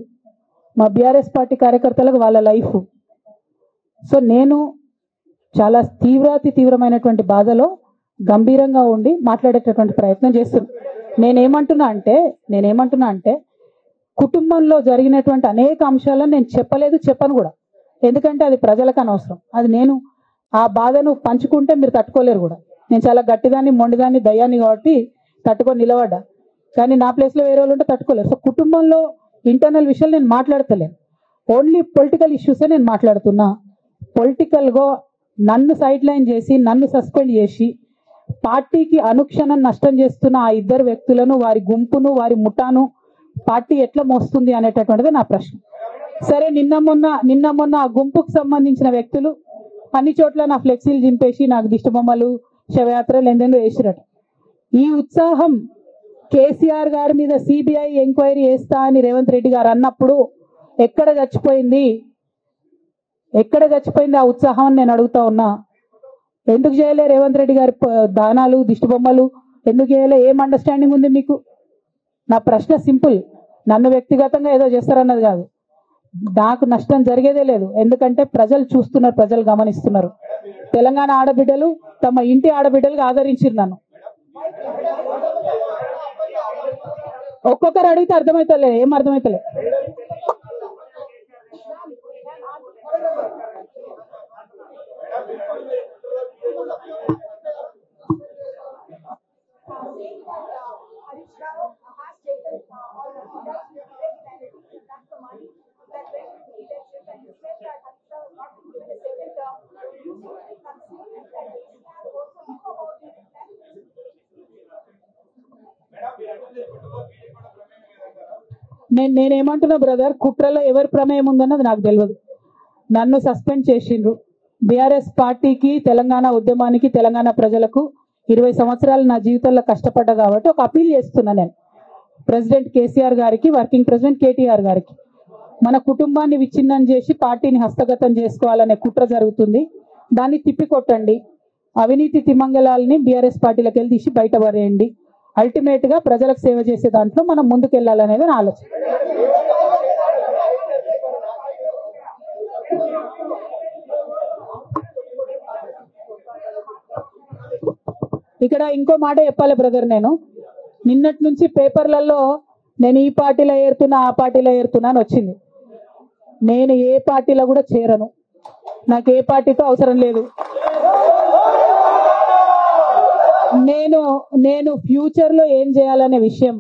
మా బీఆర్ఎస్ పార్టీ కార్యకర్తలకు వాళ్ళ లైఫ్. సో నేను చాలా తీవ్రమైనటువంటి బాధలో గంభీరంగా ఉండి మాట్లాడేటటువంటి ప్రయత్నం చేస్తున్నాను. నేనేమంటున్నా అంటే కుటుంబంలో జరిగినటువంటి అనేక అంశాలను నేను చెప్పను కూడా, ఎందుకంటే అది ప్రజలకు అనవసరం. అది నేను ఆ బాధను పంచుకుంటే మీరు తట్టుకోలేరు కూడా. నేను చాలా గట్టిదాన్ని, మొండిదాన్ని, దయ్యాన్ని కాబట్టి తట్టుకొని నిలబడ్డా. కానీ నా ప్లేస్లో వేరే వాళ్ళు ఉంటే తట్టుకోలేరు. సో కుటుంబంలో ఇంటర్నల్ విషయాలు నేను మాట్లాడతలేను, ఓన్లీ పొలిటికల్ ఇష్యూసే నేను మాట్లాడుతున్నా. పొలిటికల్గా నన్ను సైడ్ లైన్ చేసి, నన్ను సస్పెండ్ చేసి, పార్టీకి అనుక్షణం నష్టం చేస్తున్న ఆ ఇద్దరు వ్యక్తులను, వారి గుంపును, వారి ముఠాను పార్టీ ఎట్లా మోస్తుంది అనేటటువంటిది నా ప్రశ్న. సరే, నిన్న మొన్న ఆ గుంపుకు సంబంధించిన వ్యక్తులు అన్ని చోట్ల నా ఫ్లెక్సీలు చింపేసి నాకు దిష్టి బొమ్మలు, శవయాత్రలు ఎందెందో వేసిరట. ఈ ఉత్సాహం కేసీఆర్ గారి మీద సిబిఐ ఎంక్వైరీ చేస్తా అని రేవంత్ రెడ్డి గారు అన్నప్పుడు ఎక్కడ చచ్చిపోయింది ఆ ఉత్సాహం నేను అడుగుతా ఉన్నా. ఎందుకు చేయలే రేవంత్ రెడ్డి గారి దానాలు, దిష్టి బొమ్మలు ఎందుకు చేయలే? ఏం అండర్స్టాండింగ్ ఉంది మీకు? నా ప్రశ్న సింపుల్. నన్ను వ్యక్తిగతంగా ఏదో చేస్తారన్నది కాదు, నాకు నష్టం జరిగేదే లేదు. ఎందుకంటే ప్రజలు చూస్తున్నారు, ప్రజలు గమనిస్తున్నారు. తెలంగాణ ఆడబిడ్డలు తమ ఇంటి ఆడబిడ్డలుగా ఆదరించారు నన్ను. ఒక్కొక్కరు అడిగితే అర్థమవుతలే, ఏం అర్థమవుతలే. నేనేమంటున్నా బ్రదర్, కుట్రలో ఎవరి ప్రమేయం ఉందన్నది నాకు తెలియదు. నన్ను సస్పెండ్ చేసిండ్రు. బీఆర్ఎస్ పార్టీకి, తెలంగాణ ఉద్యమానికి, తెలంగాణ ప్రజలకు 20 సంవత్సరాలు నా జీవితంలో కష్టపడ్డా కాబట్టి ఒక అపీల్ చేస్తున్నా నేను ప్రెసిడెంట్ కేసీఆర్ గారికి, వర్కింగ్ ప్రెసిడెంట్ కేటీఆర్ గారికి. మన కుటుంబాన్ని విచ్ఛిన్నం చేసి పార్టీని హస్తగతం చేసుకోవాలనే కుట్ర జరుగుతుంది, దాన్ని తిప్పికొట్టండి. అవినీతి తిమంగళాలని బీఆర్ఎస్ పార్టీలకు వెళ్ళి తీసి బయట పడేయండి. అల్టిమేట్ గా ప్రజలకు సేవ చేసే దాంట్లో మనం ముందుకెళ్లాలనేది నా ఆలోచన. ఇక్కడ ఇంకో మాట చెప్పాలి బ్రదర్, నేను నిన్నటి నుంచి పేపర్లలో నేను ఈ పార్టీలో ఏరుతున్నా, ఆ పార్టీలో ఏరుతున్నా అని వచ్చింది. నేను ఏ పార్టీలో కూడా చేరను, నాకు ఏ పార్టీతో అవసరం లేదు. నేను ఫ్యూచర్ లో ఏం చేయాలనే విషయం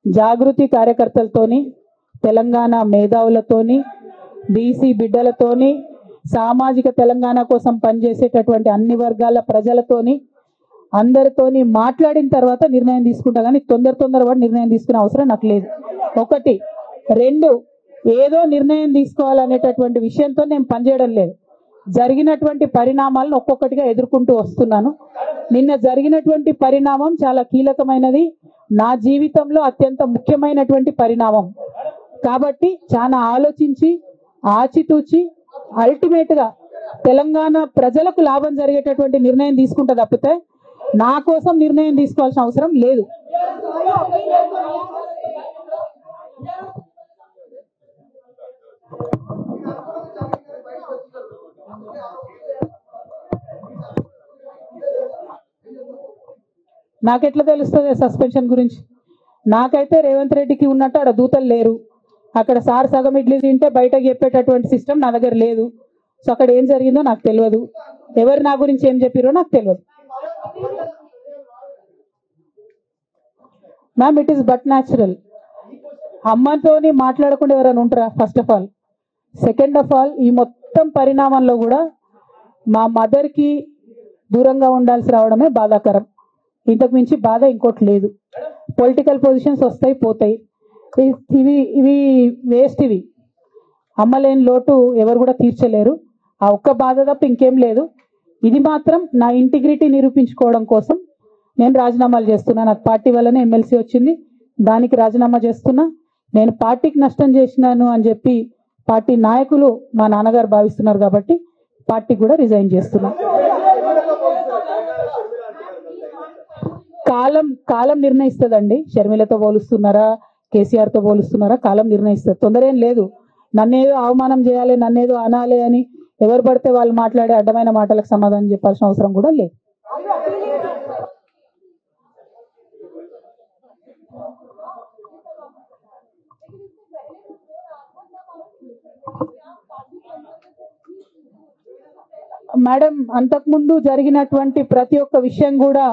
జాగృతి కార్యకర్తలతోని, తెలంగాణ మేధావులతోని, బీసీ బిడ్డలతోని, సామాజిక తెలంగాణ కోసం పనిచేసేటటువంటి అన్ని వర్గాల ప్రజలతోని, అందరితోని మాట్లాడిన తర్వాత నిర్ణయం తీసుకుంటా. కానీ తొందరపడి నిర్ణయం తీసుకునే అవసరం నాకు లేదు. ఒకటి. రెండు, ఏదో నిర్ణయం తీసుకోవాలనేటటువంటి విషయంతో నేను పనిచేయడం లేదు. జరిగినటువంటి పరిణామాలను ఒక్కొక్కటిగా ఎదుర్కొంటూ వస్తున్నాను. నిన్న జరిగినటువంటి పరిణామం చాలా కీలకమైనది, నా జీవితంలో అత్యంత ముఖ్యమైనటువంటి పరిణామం. కాబట్టి చాలా ఆలోచించి ఆచితూచి అల్టిమేట్ గా తెలంగాణ ప్రజలకు లాభం జరిగేటటువంటి నిర్ణయం తీసుకుంటా తప్పితే నా కోసం నిర్ణయం తీసుకోవాల్సిన అవసరం లేదు. నాకెట్లా తెలుస్తుంది సస్పెన్షన్ గురించి? నాకైతే రేవంత్ రెడ్డికి ఉన్నట్టు ఆడ దూతలు లేరు. అక్కడ సార్ సగం ఇడ్లీ తింటే బయటకు చెప్పేటటువంటి సిస్టమ్ నా దగ్గర లేదు. సో అక్కడ ఏం జరిగిందో నాకు తెలియదు, ఎవరు నా గురించి ఏం చెప్పారో నాకు తెలియదు. Ma'am, it is but natural. అమ్మతోని మాట్లాడకుండా ఎవరైనా ఉంటారా? First of all. Second of all, ఈ మొత్తం పరిణామంలో కూడా మా మదర్కి దూరంగా ఉండాల్సి రావడమే బాధాకరం. ఇంతకు మించి బాధ ఇంకోటి లేదు. పొలిటికల్ పొజిషన్స్ వస్తాయి పోతాయి, ఇవి వేస్ట్. ఇవి అమ్మలేని లోటు ఎవరు కూడా తీర్చలేరు. ఆ ఒక్క బాధ తప్ప ఇంకేం లేదు. ఇది మాత్రం నా ఇంటిగ్రిటీ నిరూపించుకోవడం కోసం నేను రాజీనామాలు చేస్తున్నా. నాకు పార్టీ వల్లనే ఎమ్మెల్సీ వచ్చింది, దానికి రాజీనామా చేస్తున్నా. నేను పార్టీకి నష్టం చేసినాను అని చెప్పి పార్టీ నాయకులు మా నాన్నగారు భావిస్తున్నారు కాబట్టి పార్టీ కూడా రిజైన్ చేస్తున్నా. కాలం నిర్ణయిస్తుందండి. షర్మిలతో పోలుస్తున్నారా, కేసీఆర్తో పోలుస్తున్నారా? కాలం నిర్ణయిస్తుంది, తొందర ఏం లేదు. నన్నేదో అవమానం చేయాలి, నన్నేదో అనాలి అని ఎవరు పడితే వాళ్ళు మాట్లాడే అడ్డమైన మాటలకు సమాధానం చెప్పాల్సిన అవసరం కూడా లేదు. మేడం, అంతకుముందు జరిగినటువంటి ప్రతి ఒక్క విషయం కూడా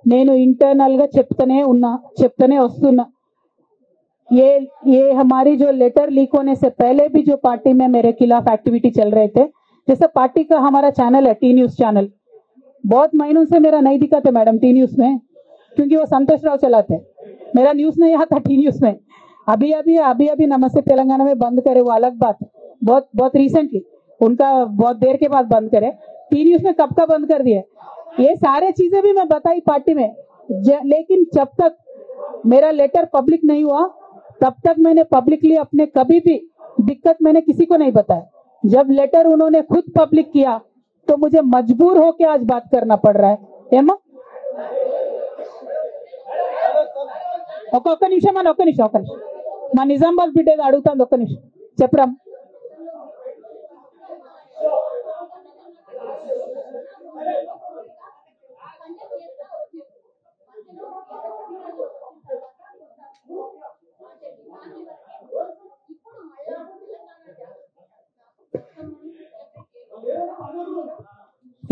నేను इंटरनल గా చెప్తూనే వస్తున్నా. ये हमारी जो लेटर लीक होने से पहले भी जो पार्टी में मेरे खिलाफ एक्टिविटी चल रहे थे, जैसे पार्टी का हमारा चैनल है टी न्यूज चैनल, बहुत महीनों से मेरा नहीं दिखाते मैडम टी न्यूज में, क्योंकि वो संतोष राव चलाते हैं. मेरा न्यूज नहीं आता टी न्यूज में. अभी नमस्ते तेलंगाना में बंद करे, वो अलग बात. बहुत रिसेंटली उनका बहुत देर के बाद बंद करे. टी न्यूज में कब का बंद कर दिया? ये सारे चीजें भी मैं बताई पार्टी में, लेकिन जब तक मेरा लेटर पब्लिक नहीं हुआ तब तक मैंने पब्लिकली अपने कभी भी दिक्कत मैंने किसी को नहीं बताया. जब लेटर उन्होंने खुद पब्लिक किया तो मुझे मजबूर होकर आज बात करना पड़ रहा है. ఏమా ఒక్క నిమిషం మా నిజామాబాద్ బిడ్డ ఏదో అడుగుతాను, ఒక్క నిమిషం చెప్పరా.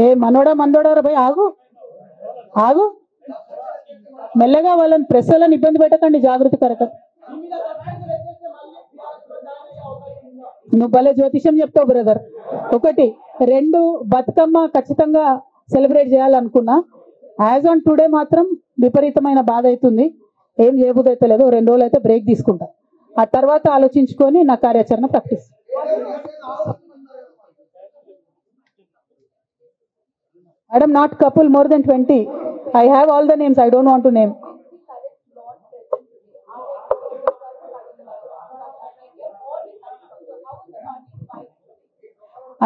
ఏ మనోడా భయ్, ఆగు మెల్లగా. వాళ్ళని ప్రెస్ వాళ్ళని ఇబ్బంది పెట్టకండి, జాగృతి కరకం. నువ్వు భలే జ్యోతిషం చెప్తావు బ్రదర్. ఒకటి. రెండు, బతుకమ్మ ఖచ్చితంగా సెలబ్రేట్ చేయాలనుకున్నా. యాజ్ ఆన్ టుడే మాత్రం విపరీతమైన బాధ అవుతుంది, ఏం చేయబుద్ధి అయితే లేదు. 2 రోజులు అయితే బ్రేక్ తీసుకుంటా, ఆ తర్వాత ఆలోచించుకొని నా కార్యాచరణ practice. Madam, not couple, more than 20. I have all the names, I don't want to name.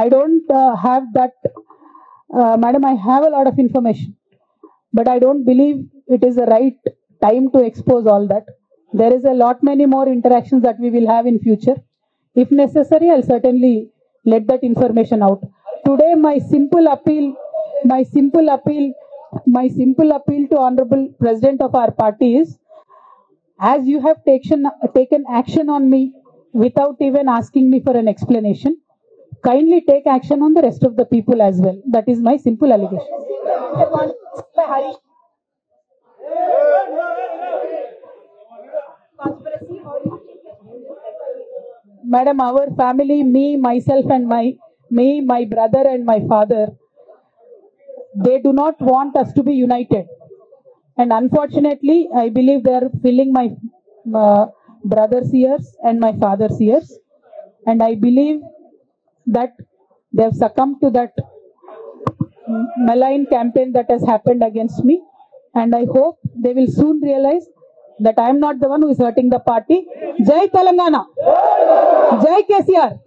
I don't have that. Madam, I have a lot of information, but I don't believe it is the right time to expose all that. There is a lot many more interactions that we will have in future. If necessary, I'll certainly let that information out. Today, my simple appeal to Honorable President of our party is, as you have taken action on me without even asking me for an explanation. Kindly take action on the rest of the people as well. That is my simple allegation. Madam, our family, me, myself and my brother and my father, they do not want us to be united. And unfortunately, I believe they are filling my brother's ears and my father's ears. And I believe that they have succumbed to that malign campaign that has happened against me. And I hope they will soon realize that I am not the one who is hurting the party. Jai Telangana! Jai KCR!